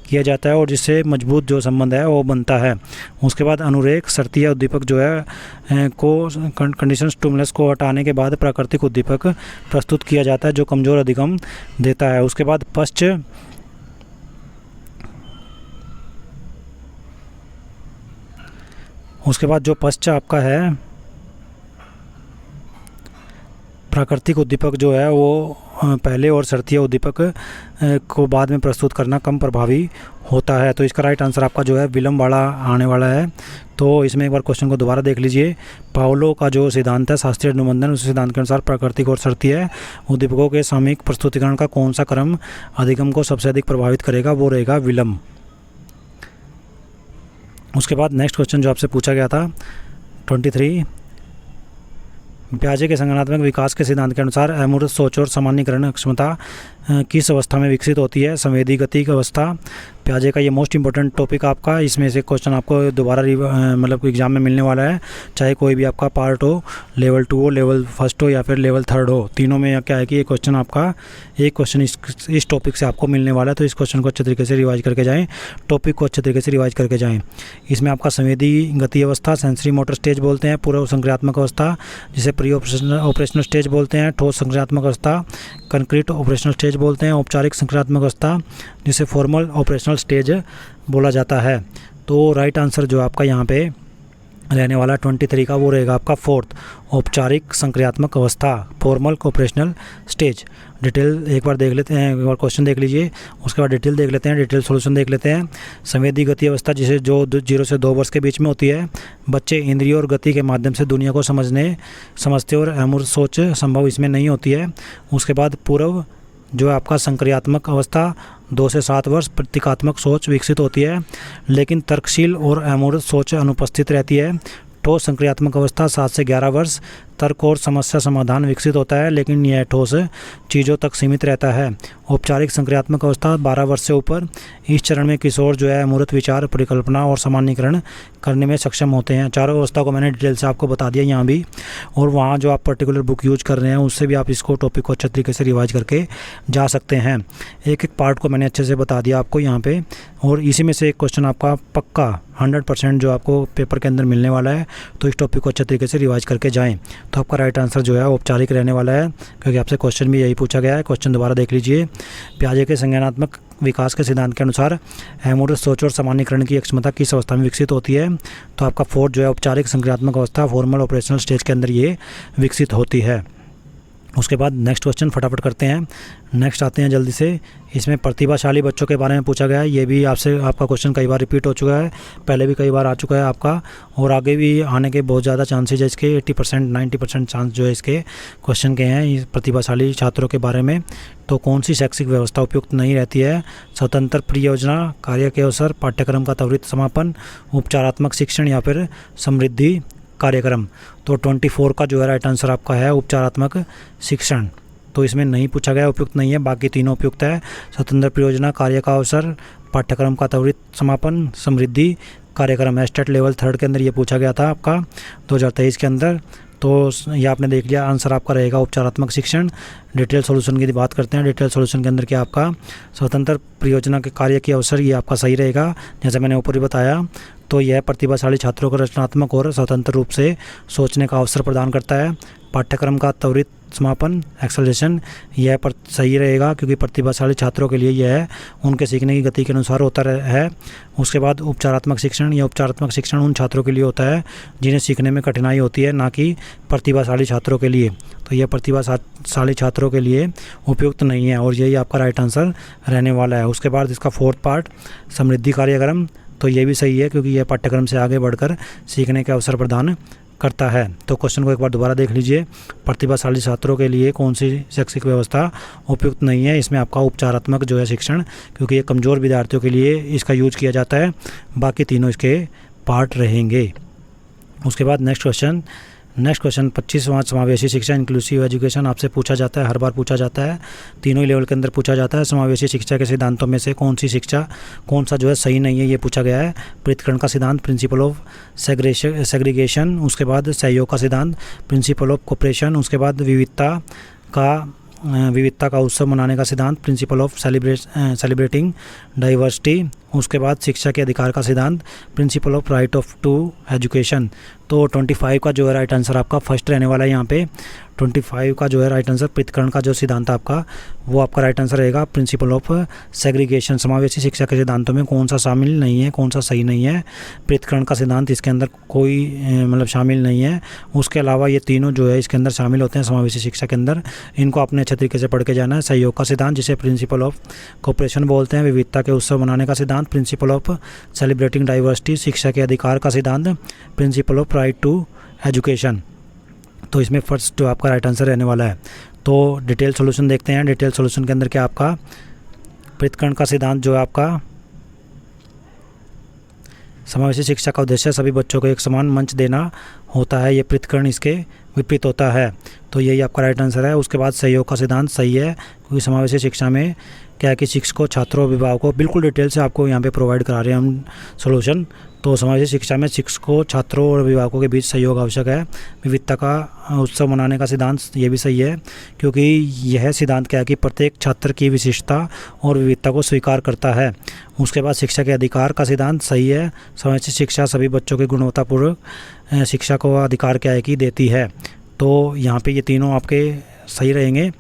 किया जाता है और जिससे मजबूत जो संबंध है वो बनता है। उसके बाद अनुरेख, शर्तीय उद्दीपक जो है को कंडीशनल स्टिमुलस को हटाने के बाद प्राकृतिक उद्दीपक प्रस्तुत किया जाता है जो कमज़ोर अधिगम देता है। उसके बाद पश्च, उसके बाद जो पश्च आपका है प्राकृतिक उद्दीपक जो है वो पहले और शर्तीय उद्दीपक को बाद में प्रस्तुत करना कम प्रभावी होता है। तो इसका राइट आंसर आपका जो है विलंब वाला आने वाला है। तो इसमें एक बार क्वेश्चन को दोबारा देख लीजिए। पाउलो का जो सिद्धांत है शास्त्रीय अनुबंधन, उस सिद्धांत के अनुसार प्राकृतिक और शर्तीय उद्दीपकों के सामयिक प्रस्तुतिकरण का कौन सा क्रम अधिगम को सबसे अधिक प्रभावित करेगा, वो रहेगा विलंब। उसके बाद नेक्स्ट क्वेश्चन जो आपसे पूछा गया था 23, पियाजे के संज्ञानात्मक विकास के सिद्धांत के अनुसार अमूर्त सोच और सामान्यीकरण क्षमता किस अवस्था में विकसित होती है, संवेदी गति की अवस्था। पियाजे का ये मोस्ट इंपॉर्टेंट टॉपिक आपका, इसमें से क्वेश्चन आपको दोबारा मतलब एग्जाम में मिलने वाला है, चाहे कोई भी आपका पार्ट हो, लेवल 2 हो, लेवल 1 हो या फिर लेवल 3 हो, तीनों में क्या है कि ये क्वेश्चन आपका एक क्वेश्चन इस टॉपिक से आपको मिलने वाला है। तो इस क्वेश्चन को अच्छे तरीके से रिवाइज करके जाएँ, टॉपिक को अच्छे तरीके से रिवाइज करके जाएँ। इसमें आपका संवेदी गति अवस्था सेंसरी मोटर स्टेज बोलते हैं, पूर्व संक्रियात्मक अवस्था जिसे प्री ऑपरेशनल स्टेज बोलते हैं, ठोस संक्रियात्मक अवस्था कंक्रीट ऑपरेशनल स्टेज बोलते हैं, औपचारिक संक्रियात्मक अवस्था जिसे फॉर्मल ऑपरेशनल स्टेज बोला जाता है। तो राइट आंसर जो आपका यहाँ पे रहने वाला 23 का वो रहेगा आपका 4th, औपचारिक संक्रियात्मक अवस्था, फॉर्मल ऑपरेशनल स्टेज। डिटेल एक बार देख लेते हैं, एक बार क्वेश्चन देख लीजिए, उसके बाद डिटेल देख लेते हैं, डिटेल सॉल्यूशन देख लेते हैं। संवेदी गति अवस्था जिसे जो 0 से 2 वर्ष के बीच में होती है, बच्चे इंद्रियों और गति के माध्यम से दुनिया को समझते और अमूर्त सोच संभव इसमें नहीं होती है। उसके बाद पूर्व जो है आपका संक्रियात्मक अवस्था 2 से 7 वर्ष प्रतीकात्मक सोच विकसित होती है, लेकिन तर्कशील और अमूर्त सोच अनुपस्थित रहती है। ठोस संक्रियात्मक अवस्था 7 से 11 वर्ष तर्क और समस्या समाधान विकसित होता है, लेकिन यह ठोस चीज़ों तक सीमित रहता है। औपचारिक संक्रियात्मक अवस्था 12 वर्ष से ऊपर, इस चरण में किशोर जो है अमूर्त विचार, परिकल्पना और सामान्यीकरण करने में सक्षम होते हैं। चारों अवस्था को मैंने डिटेल से आपको बता दिया यहाँ भी, और वहाँ जो आप पर्टिकुलर बुक यूज कर रहे हैं उससे भी आप इसको टॉपिक को अच्छे तरीके से रिवाइज करके जा सकते हैं। एक एक पार्ट को मैंने अच्छे से बता दिया आपको यहाँ पे, और इसी में से एक क्वेश्चन आपका पक्का 100% जो आपको पेपर के अंदर मिलने वाला है। तो इस टॉपिक को अच्छे तरीके से रिवाइज करके जाएं। तो आपका राइट आंसर जो है औपचारिक रहने वाला है, क्योंकि आपसे क्वेश्चन भी यही पूछा गया है। क्वेश्चन दोबारा देख लीजिए। पियाजे के संज्ञानात्मक विकास के सिद्धांत के अनुसार अमूर्त सोच और सामान्यीकरण की क्षमता किस अवस्था में विकसित होती है? तो आपका 4 जो है औपचारिक संक्रियात्मक अवस्था, फॉर्मल ऑपरेशनल स्टेज के अंदर ये विकसित होती है। उसके बाद नेक्स्ट क्वेश्चन फटाफट करते हैं, नेक्स्ट आते हैं जल्दी से। इसमें प्रतिभाशाली बच्चों के बारे में पूछा गया है। ये भी आपसे आपका क्वेश्चन कई बार रिपीट हो चुका है, पहले भी कई बार आ चुका है आपका, और आगे भी आने के बहुत ज़्यादा चांसेज है इसके। 80% 90% चांस जो है इसके क्वेश्चन के हैं इस प्रतिभाशाली छात्रों के बारे में। तो कौन सी शैक्षिक व्यवस्था उपयुक्त नहीं रहती है? स्वतंत्र परियोजना, कार्य के अवसर, पाठ्यक्रम का त्वरित समापन, उपचारात्मक शिक्षण या फिर समृद्धि कार्यक्रम। तो 24 का जो है राइट आंसर आपका है उपचारात्मक शिक्षण। तो इसमें नहीं पूछा गया, उपयुक्त नहीं है, बाकी तीनों उपयुक्त है। स्वतंत्र परियोजना, कार्य का अवसर, पाठ्यक्रम का त्वरित समापन, समृद्धि कार्यक्रम। एस्टेट लेवल 3 के अंदर ये पूछा गया था आपका 2023 के अंदर। तो ये आपने देख लिया, आंसर आपका रहेगा उपचारात्मक शिक्षण। डिटेल सॉल्यूशन की बात करते हैं। डिटेल सॉल्यूशन के अंदर क्या आपका स्वतंत्र परियोजना के कार्य के अवसर, ये आपका सही रहेगा, जैसे मैंने ऊपर ही बताया। तो यह प्रतिभाशाली छात्रों को रचनात्मक और स्वतंत्र रूप से सोचने का अवसर प्रदान करता है। पाठ्यक्रम का त्वरित समापन, एक्सेलरेशन, यह सही रहेगा, क्योंकि प्रतिभाशाली छात्रों के लिए यह उनके सीखने की गति के अनुसार होता है। उसके बाद उपचारात्मक शिक्षण, यह उपचारात्मक शिक्षण उन छात्रों के लिए होता है जिन्हें सीखने में कठिनाई होती है, ना कि प्रतिभाशाली छात्रों के लिए। तो यह प्रतिभाशाली छात्रों के लिए उपयुक्त नहीं है, और यही आपका राइट आंसर रहने वाला है। उसके बाद इसका 4th पार्ट समृद्धि कार्यक्रम, तो ये भी सही है, क्योंकि यह पाठ्यक्रम से आगे बढ़कर सीखने के अवसर प्रदान करता है। तो क्वेश्चन को एक बार दोबारा देख लीजिए। प्रतिभाशाली छात्रों के लिए कौन सी शैक्षिक व्यवस्था उपयुक्त नहीं है? इसमें आपका उपचारात्मक जो है शिक्षण, क्योंकि ये कमज़ोर विद्यार्थियों के लिए इसका यूज किया जाता है, बाकी तीनों इसके पार्ट रहेंगे। उसके बाद नेक्स्ट क्वेश्चन 25वां समावेशी शिक्षा, इंक्लूसिव एजुकेशन आपसे पूछा जाता है, हर बार पूछा जाता है, तीनों ही लेवल के अंदर पूछा जाता है। समावेशी शिक्षा के सिद्धांतों में से कौन सा जो है सही नहीं है, ये पूछा गया है। पृथक्करण का सिद्धांत, प्रिंसिपल ऑफ सेग्रीगेशन, उसके बाद सहयोग का सिद्धांत, प्रिंसिपल ऑफ कोऑपरेशन, उसके बाद विविधता का उत्सव मनाने का सिद्धांत, प्रिंसिपल ऑफ सेलिब्रेटिंग डाइवर्सिटी, उसके बाद शिक्षा के अधिकार का सिद्धांत, principle of right of to education. तो 25 का जो है राइट आंसर आपका फर्स्ट रहने वाला है यहाँ पे। 25 का जो है राइट आंसर, पृथक्करण का जो सिद्धांत आपका, वो आपका राइट आंसर रहेगा प्रिंसिपल ऑफ सेग्रीगेशन। समावेशी शिक्षा के सिद्धांतों में कौन सा शामिल नहीं है, कौन सा सही नहीं है? पृथक्करण का सिद्धांत इसके अंदर कोई मतलब शामिल नहीं है। उसके अलावा ये तीनों जो है इसके अंदर शामिल होते हैं समावेशी शिक्षा के अंदर। इनको आपने अच्छे तरीके से पढ़ के जाना है। सहयोग का सिद्धांत, जिसे प्रिंसिपल ऑफ कोऑपरेशन बोलते हैं। विविधता के उत्सव मनाने का सिद्धांत, प्रिंसिपल ऑफ सेलिब्रेटिंग डाइवर्सिटी। शिक्षा के अधिकार का सिद्धांत, principle of right to education. तो इसमें फर्स्ट जो आपका राइट आंसर रहने वाला है। तो डिटेल सॉल्यूशन देखते हैं। डिटेल सॉल्यूशन के अंदर क्या आपका पृथक्करण का सिद्धांत जो है आपका, समावेशी शिक्षा का उद्देश्य सभी बच्चों को एक समान मंच देना होता है। ये पृथक्करण इसके विपरीत होता है। तो यही आपका राइट आंसर है। उसके बाद सहयोग का सिद्धांत सही है, क्योंकि समावेशी शिक्षा में क्या है कि शिक्षकों, छात्रों, अभिभावकों, बिल्कुल डिटेल से आपको यहाँ पे प्रोवाइड करा रहे हैं हम सॉल्यूशन। तो समावेशी शिक्षा में शिक्षकों, छात्रों और अभिभावकों के बीच सहयोग आवश्यक है। विविधता का उत्सव मनाने का सिद्धांत, ये भी सही है, क्योंकि यह सिद्धांत क्या है कि प्रत्येक छात्र की विशिष्टता और विविधता को स्वीकार करता है। उसके बाद शिक्षा के अधिकार का सिद्धांत सही है। समावेशी शिक्षा सभी बच्चों की गुणवत्तापूर्वक शिक्षा को अधिकार क्या है कि देती है। तो यहाँ पे ये तीनों आपके सही रहेंगे,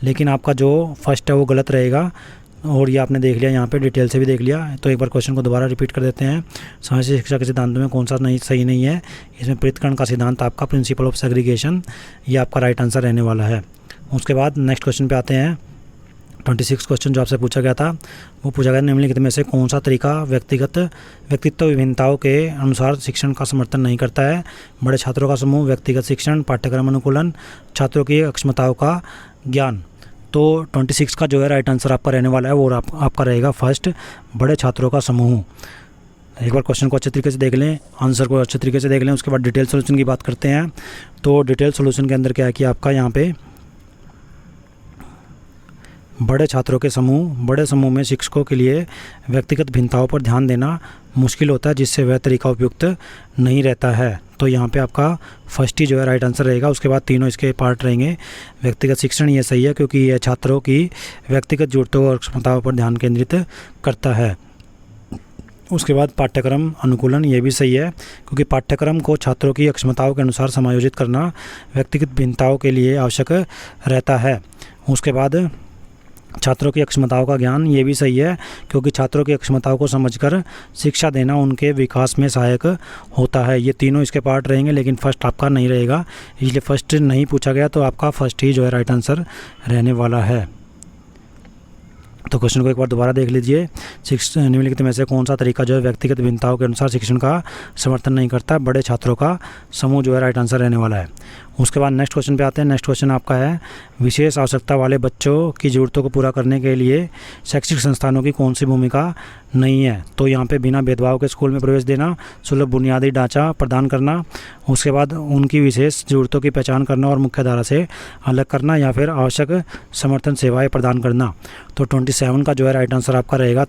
लेकिन आपका जो फर्स्ट है वो गलत रहेगा। और ये आपने देख लिया, यहाँ पे डिटेल से भी देख लिया। तो एक बार क्वेश्चन को दोबारा रिपीट कर देते हैं। समावेशी शिक्षा के सिद्धांतों में कौन सा नहीं सही नहीं है? इसमें पृथक्करण का सिद्धांत आपका, प्रिंसिपल ऑफ सेग्रीगेशन, ये आपका राइट आंसर रहने वाला है। उसके बाद नेक्स्ट क्वेश्चन पे आते हैं। 26 क्वेश्चन जो आपसे पूछा गया था, वो पूछा गया निम्नलिखित में से कौन सा तरीका व्यक्तित्व विभिन्नताओं के अनुसार शिक्षण का समर्थन नहीं करता है? बड़े छात्रों का समूह, व्यक्तिगत शिक्षण, पाठ्यक्रम अनुकूलन, छात्रों की अक्षमताओं का ज्ञान। तो 26 का जो है राइट आंसर आपका रहने वाला है, वो आपका रहेगा फर्स्ट, बड़े छात्रों का समूह। एक बार क्वेश्चन को अच्छे तरीके से देख लें, आंसर को अच्छे तरीके से देख लें। उसके बाद डिटेल सोल्यूशन की बात करते हैं। तो डिटेल सोल्यूशन के अंदर क्या है कि आपका यहाँ पे बड़े छात्रों के समूह, बड़े समूह में शिक्षकों के लिए व्यक्तिगत भिन्नताओं पर ध्यान देना मुश्किल होता है, जिससे वह तरीका उपयुक्त नहीं रहता है। तो यहाँ पे आपका फर्स्ट ही जो है राइट आंसर रहेगा। उसके बाद तीनों इसके पार्ट रहेंगे। व्यक्तिगत शिक्षण ये सही है, क्योंकि यह छात्रों की व्यक्तिगत जरूरतों और क्षमताओं पर ध्यान केंद्रित करता है। उसके बाद पाठ्यक्रम अनुकूलन, ये भी सही है, क्योंकि पाठ्यक्रम को छात्रों की अक्षमताओं के अनुसार समायोजित करना व्यक्तिगत भिन्नताओं के लिए आवश्यक रहता है। उसके बाद छात्रों की अक्षमताओं का ज्ञान, ये भी सही है, क्योंकि छात्रों की अक्षमताओं को समझकर शिक्षा देना उनके विकास में सहायक होता है। ये तीनों इसके पार्ट रहेंगे, लेकिन फर्स्ट आपका नहीं रहेगा, इसलिए फर्स्ट नहीं पूछा गया, तो आपका फर्स्ट ही जो है राइट आंसर रहने वाला है। तो क्वेश्चन को एक बार दोबारा देख लीजिए। निम्नलिखित में से कौन सा तरीका जो है व्यक्तिगत भिन्नताओं के अनुसार शिक्षण का समर्थन नहीं करता? बड़े छात्रों का समूह जो है राइट आंसर रहने वाला है। उसके बाद नेक्स्ट क्वेश्चन पे आते हैं। नेक्स्ट क्वेश्चन आपका है, विशेष आवश्यकता वाले बच्चों की ज़रूरतों को पूरा करने के लिए शैक्षिक संस्थानों की कौन सी भूमिका नहीं है? तो यहाँ पे बिना भेदभाव के स्कूल में प्रवेश देना, सुलभ बुनियादी ढांचा प्रदान करना, उसके बाद उनकी विशेष ज़रूरतों की पहचान करना और मुख्य धारा से अलग करना, या फिर आवश्यक समर्थन सेवाएं प्रदान करना। तो 27 का जो है राइट आंसर आपका रहेगा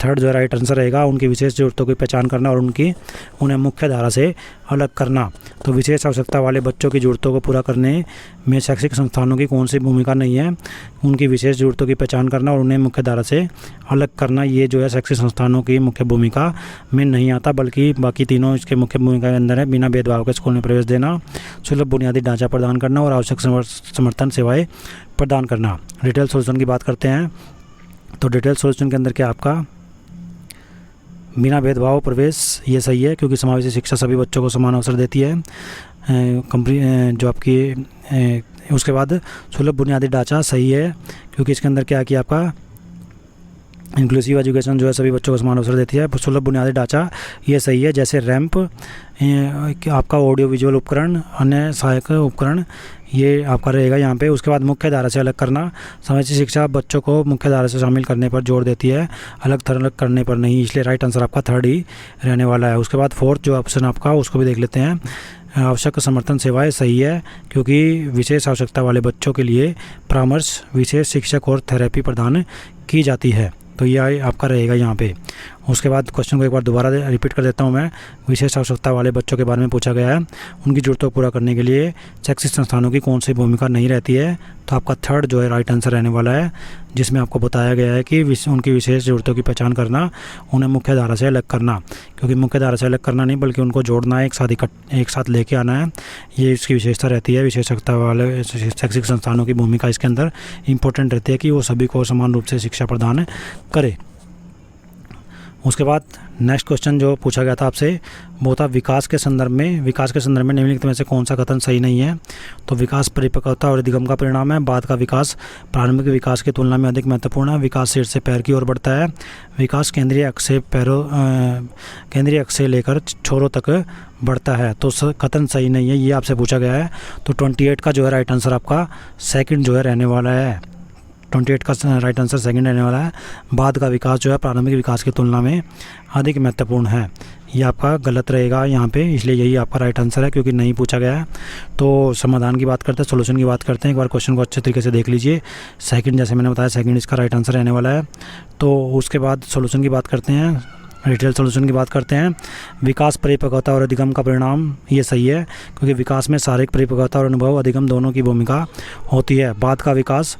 थर्ड जो है राइट आंसर रहेगा, उनकी विशेष ज़रूरतों की पहचान करना और उन्हें मुख्य धारा से अलग करना। तो विशेष आवश्यकता वाले बच्चों की ज़रूरतों को पूरा करने में शैक्षिक संस्थानों की कौन सी भूमिका नहीं है? उनकी विशेष ज़रूरतों की पहचान करना और उन्हें मुख्य धारा से अलग करना, ये जो है शैक्षिक संस्थानों की मुख्य भूमिका में नहीं आता, बल्कि बाकी तीनों इसके मुख्य भूमिका के अंदर है। बिना भेदभाव के स्कूल में प्रवेश देना, सुलभ बुनियादी ढांचा प्रदान करना और आवश्यक समर्थन सेवाएँ प्रदान करना। डिटेल सोल्यूशन की बात करते हैं। तो डिटेल सोल्यूशन के अंदर क्या आपका बिना भेदभाव प्रवेश, ये सही है, क्योंकि समावेशी शिक्षा सभी बच्चों को समान अवसर देती है। जो आपकी उसके बाद सुलभ बुनियादी ढांचा सही है, क्योंकि इसके अंदर क्या है कि आपका इंक्लूसिव एजुकेशन जो है सभी बच्चों को समान अवसर देती है। सुलभ बुनियादी ढांचा ये सही है, जैसे रैंप, आपका ऑडियो विजुअल उपकरण, अन्य सहायक उपकरण, ये आपका रहेगा यहाँ पे। उसके बाद मुख्य धारा से अलग करना, समावेशी शिक्षा बच्चों को मुख्य धारा से शामिल करने पर जोर देती है, अलग थलग करने पर नहीं, इसलिए राइट आंसर आपका थर्ड ही रहने वाला है। उसके बाद फोर्थ जो ऑप्शन आपका, उसको भी देख लेते हैं। आवश्यक समर्थन सेवाएं सही है, क्योंकि विशेष आवश्यकता वाले बच्चों के लिए परामर्श, विशेष शिक्षक और थेरेपी प्रदान की जाती है। तो ये आपका रहेगा यहाँ पे। उसके बाद क्वेश्चन को एक बार दोबारा रिपीट कर देता हूँ मैं। विशेष आवश्यकता वाले बच्चों के बारे में पूछा गया है, उनकी ज़रूरतों को पूरा करने के लिए शैक्षिक संस्थानों की कौन सी भूमिका नहीं रहती है। तो आपका थर्ड जो है राइट आंसर रहने वाला है, जिसमें आपको बताया गया है कि उनकी विशेष ज़रूरतों की पहचान करना, उन्हें मुख्य धारा से अलग करना, क्योंकि मुख्य धारा से अलग करना नहीं बल्कि उनको जोड़ना है, एक साथ लेके आना है, ये इसकी विशेषता रहती है। विशेषता वाले शैक्षिक संस्थानों की भूमिका इसके अंदर इंपॉर्टेंट रहती है कि वो सभी को समान रूप से शिक्षा प्रदान करे। उसके बाद नेक्स्ट क्वेश्चन जो पूछा गया था आपसे वो था विकास के संदर्भ में निम्नलिखित में से कौन सा कथन सही नहीं है। तो विकास परिपक्वता और अधिगम का परिणाम है। बाद का विकास प्रारंभिक विकास की तुलना में अधिक महत्वपूर्ण है। विकास सिर से पैर की ओर बढ़ता है। विकास केंद्रीय अक्ष से लेकर छोरों तक बढ़ता है। तो कथन सही नहीं है, ये आपसे पूछा गया है। तो 28 का जो है राइट आंसर आपका सेकंड जो है रहने वाला है। 28 का राइट आंसर सेकंड रहने वाला है। बाद का विकास जो है प्रारंभिक विकास की तुलना में अधिक महत्वपूर्ण है, ये आपका गलत रहेगा यहाँ पे, इसलिए यही आपका राइट आंसर है क्योंकि नहीं पूछा गया है। तो समाधान की बात करते हैं, सोल्यूशन की बात करते हैं। एक बार क्वेश्चन को अच्छे तरीके से देख लीजिए। सेकंड, जैसे मैंने बताया, सेकंड इसका राइट आंसर रहने वाला है। तो उसके बाद सोल्यूशन की बात करते हैं, डिटेल सोल्यूशन की बात करते हैं। विकास परिपक्वता और अधिगम का परिणाम, ये सही है क्योंकि विकास में शारीरिक परिपक्वता और अनुभव अधिगम दोनों की भूमिका होती है। बाद का विकास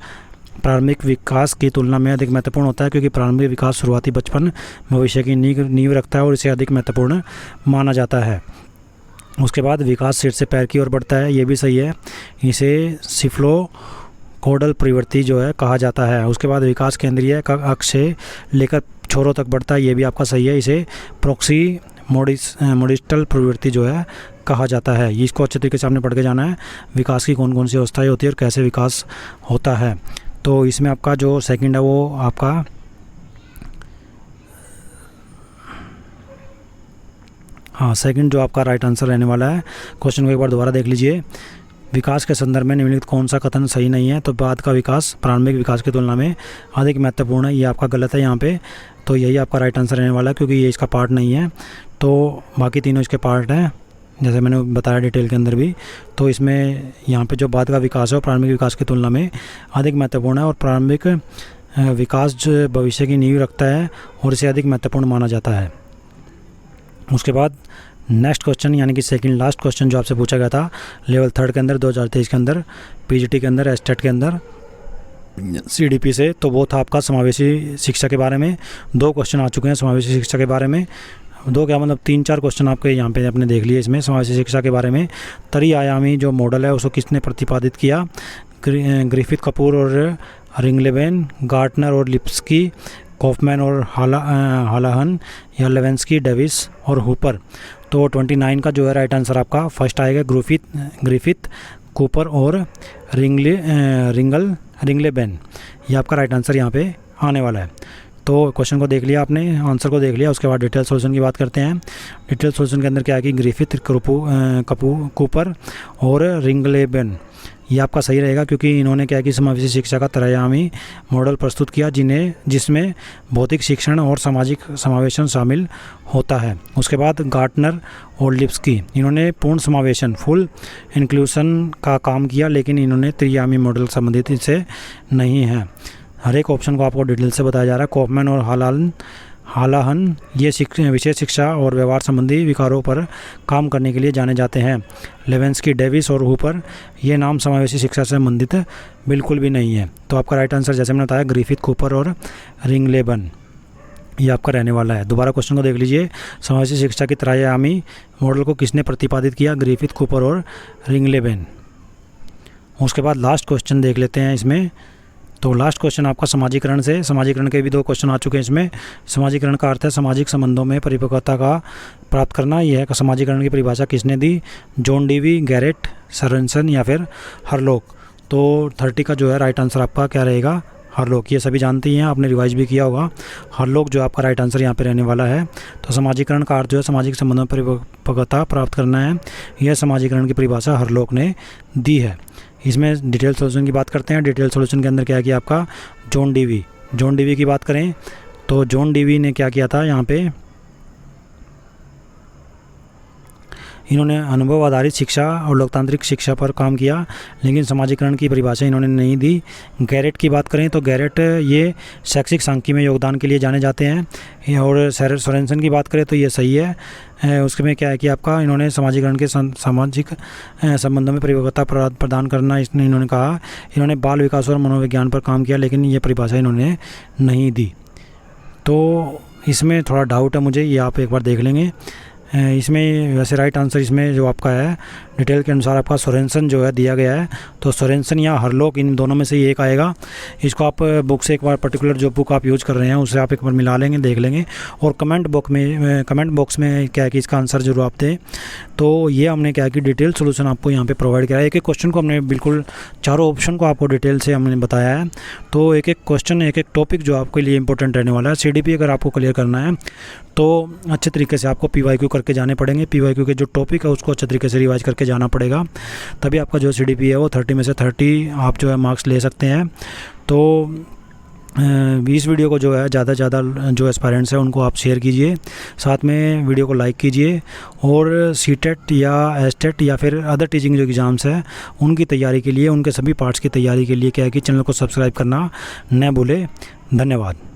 प्रारंभिक विकास की तुलना में अधिक महत्वपूर्ण होता है क्योंकि प्रारंभिक विकास शुरुआती बचपन भविष्य की नींव रखता है और इसे अधिक महत्वपूर्ण माना जाता है। उसके बाद विकास सिर से पैर की ओर बढ़ता है, ये भी सही है, इसे सिफ्लोकोडल प्रवृत्ति जो है कहा जाता है। उसके बाद विकास केंद्रीय अक्ष से लेकर छोरों तक बढ़ता है, ये भी आपका सही है, इसे प्रोक्सी मोडिस्टल प्रवृत्ति जो है कहा जाता है। इसको अच्छे तरीके से आपने पढ़ के जाना है, विकास की कौन कौन सी अवस्थाएं होती है और कैसे विकास होता है। तो इसमें आपका जो सेकंड है वो आपका सेकंड जो आपका राइट आंसर रहने वाला है। क्वेश्चन को एक बार दोबारा देख लीजिए। विकास के संदर्भ में निम्नलिखित कौन सा कथन सही नहीं है। तो बाद का विकास प्रारंभिक विकास की तुलना में अधिक महत्वपूर्ण है, ये आपका गलत है यहाँ पे। तो यही आपका राइट आंसर रहने वाला है क्योंकि ये इसका पार्ट नहीं है। तो बाकी तीनों इसके पार्ट हैं, जैसे मैंने बताया डिटेल के अंदर भी। तो इसमें यहाँ पे जो बाद का विकास है वो प्रारंभिक विकास की तुलना में अधिक महत्वपूर्ण है और प्रारंभिक विकास जो भविष्य की नींव रखता है और इसे अधिक महत्वपूर्ण माना जाता है। उसके बाद नेक्स्ट क्वेश्चन यानी कि सेकंड लास्ट क्वेश्चन जो आपसे पूछा गया था लेवल 3 के अंदर 2023 के अंदर, पीजीटी के अंदर, एस्टेट के अंदर, सीडीपी से, तो वो था आपका समावेशी शिक्षा के बारे में। 2 क्वेश्चन आ चुके हैं समावेशी शिक्षा के बारे में। 2 क्या मतलब 3-4 क्वेश्चन आपके यहाँ पे आपने देख लिए इसमें समावेशी शिक्षा के बारे में। त्रिआयामी जो मॉडल है उसको किसने प्रतिपादित किया। ग्रिफिथ कपूर और रिंगलेवेन, गार्टनर और लिप्स्की, कॉफमैन और हालाहन या लेवेंस्की, डेविस और हुपर। तो 29 का जो है राइट आंसर आपका फर्स्ट आएगा, ग्रिफिथ, कूपर और रिंगलेबेन, ये आपका राइट आंसर यहाँ पे आने वाला है। तो क्वेश्चन को देख लिया आपने, आंसर को देख लिया। उसके बाद डिटेल सोल्यूशन की बात करते हैं। डिटेल सोल्यूशन के अंदर क्या है कि ग्रिफिथ, कूपर और रिंगलेबेन, ये आपका सही रहेगा क्योंकि इन्होंने क्या कि समावेशी शिक्षा का त्रयायामी मॉडल प्रस्तुत किया जिसमें भौतिक शिक्षण और सामाजिक समावेशन शामिल होता है। उसके बाद गार्टनर और लिप्स्की, इन्होंने पूर्ण समावेशन, फुल इंक्लूसन का काम किया, लेकिन इन्होंने त्रिआयामी मॉडल संबंधित इससे नहीं है। हर एक ऑप्शन को आपको डिटेल से बताया जा रहा है। कॉफमैन और हालाहन ये विशेष शिक्षा और व्यवहार संबंधी विकारों पर काम करने के लिए जाने जाते हैं। लेवेंस्की, डेविस और हुपर, ये नाम समावेशी शिक्षा से संबंधित बिल्कुल भी नहीं है। तो आपका राइट आंसर जैसे मैंने बताया ग्रिफिथ, कूपर और रिंगलेबन, ये आपका रहने वाला है। दोबारा क्वेश्चन को देख लीजिए। समावेशी शिक्षा की त्रयायामी मॉडल को किसने प्रतिपादित किया। ग्रिफिथ, कूपर और रिंगलेबन। उसके बाद लास्ट क्वेश्चन देख लेते हैं इसमें। तो लास्ट क्वेश्चन आपका समाजीकरण से, समाजीकरण के भी 2 क्वेश्चन आ चुके हैं इसमें। समाजीकरण का अर्थ है सामाजिक संबंधों में परिपक्वता का प्राप्त करना। यह है समाजीकरण की परिभाषा किसने दी। जॉन डीवी, गैरेट, सरेंसन या फिर हरलोक। तो 30 का जो है राइट आंसर आपका क्या रहेगा, हरलोक। ये सभी जानते ही हैं, आपने रिवाइज भी किया होगा। हरलोक जो आपका राइट आंसर यहाँ पे रहने वाला है। तो समाजीकरण का अर्थ जो है सामाजिक संबंधों में परिपक्वता प्राप्त करना है, यह समाजीकरण की परिभाषा हरलोक ने दी है। इसमें डिटेल सोल्यूशन की बात करते हैं। डिटेल सोल्यूशन के अंदर क्या है कि आपका जॉन डीवी की बात करें तो जॉन डीवी ने क्या किया था, यहाँ पे इन्होंने अनुभव आधारित शिक्षा और लोकतांत्रिक शिक्षा पर काम किया, लेकिन समाजीकरण की परिभाषा इन्होंने नहीं दी। गैरेट की बात करें तो गैरेट ये शैक्षिक सांख्यिकी में योगदान के लिए जाने जाते हैं। और सोरेनसन की बात करें तो ये सही है। उसके में क्या है कि आपका इन्होंने समाजीकरण के सामाजिक संबंधों में परिपक्वता प्रदान करना इसने इन्होंने कहा। इन्होंने बाल विकास और मनोविज्ञान पर काम किया, लेकिन ये परिभाषा इन्होंने नहीं दी। तो इसमें थोड़ा डाउट है मुझे, ये आप एक बार देख लेंगे। इसमें वैसे राइट आंसर इसमें जो आपका है डिटेल के अनुसार आपका सोरेनसन जो है दिया गया है। तो सोरेनसन या हरलॉक, इन दोनों में से एक आएगा। इसको आप बुक से एक बार पर्टिकुलर जो बुक आप यूज़ कर रहे हैं उससे आप एक बार मिला लेंगे, देख लेंगे। और कमेंट बॉक्स में क्या है कि इसका आंसर जरूर आप दें। तो ये हमने क्या है कि डिटेल सोल्यूशन आपको यहाँ पे प्रोवाइड किया है। एक एक क्वेश्चन को हमने बिल्कुल चारों ऑप्शन को आपको डिटेल से हमने बताया है। तो एक एक क्वेश्चन, एक एक टॉपिक जो आपके लिए इंपॉर्टेंट रहने वाला है। CDP अगर आपको क्लियर करना है तो अच्छे तरीके से आपको PYQ करके जाने पड़ेंगे। PYQ के जो टॉपिक है उसको अच्छे तरीके से रिवाइज करके जाना पड़ेगा, तभी आपका जो CDP है वो 30 में से 30 आप जो है मार्क्स ले सकते हैं। तो इस वीडियो को जो है ज़्यादा से ज़्यादा जो एस्पायरेंट्स हैं उनको आप शेयर कीजिए, साथ में वीडियो को लाइक कीजिए। और CTET या STET या फिर अदर टीचिंग जो एग्ज़ाम्स है उनकी तैयारी के लिए, उनके सभी पार्ट्स की तैयारी के लिए क्या है कि चैनल को सब्सक्राइब करना न भूलें। धन्यवाद।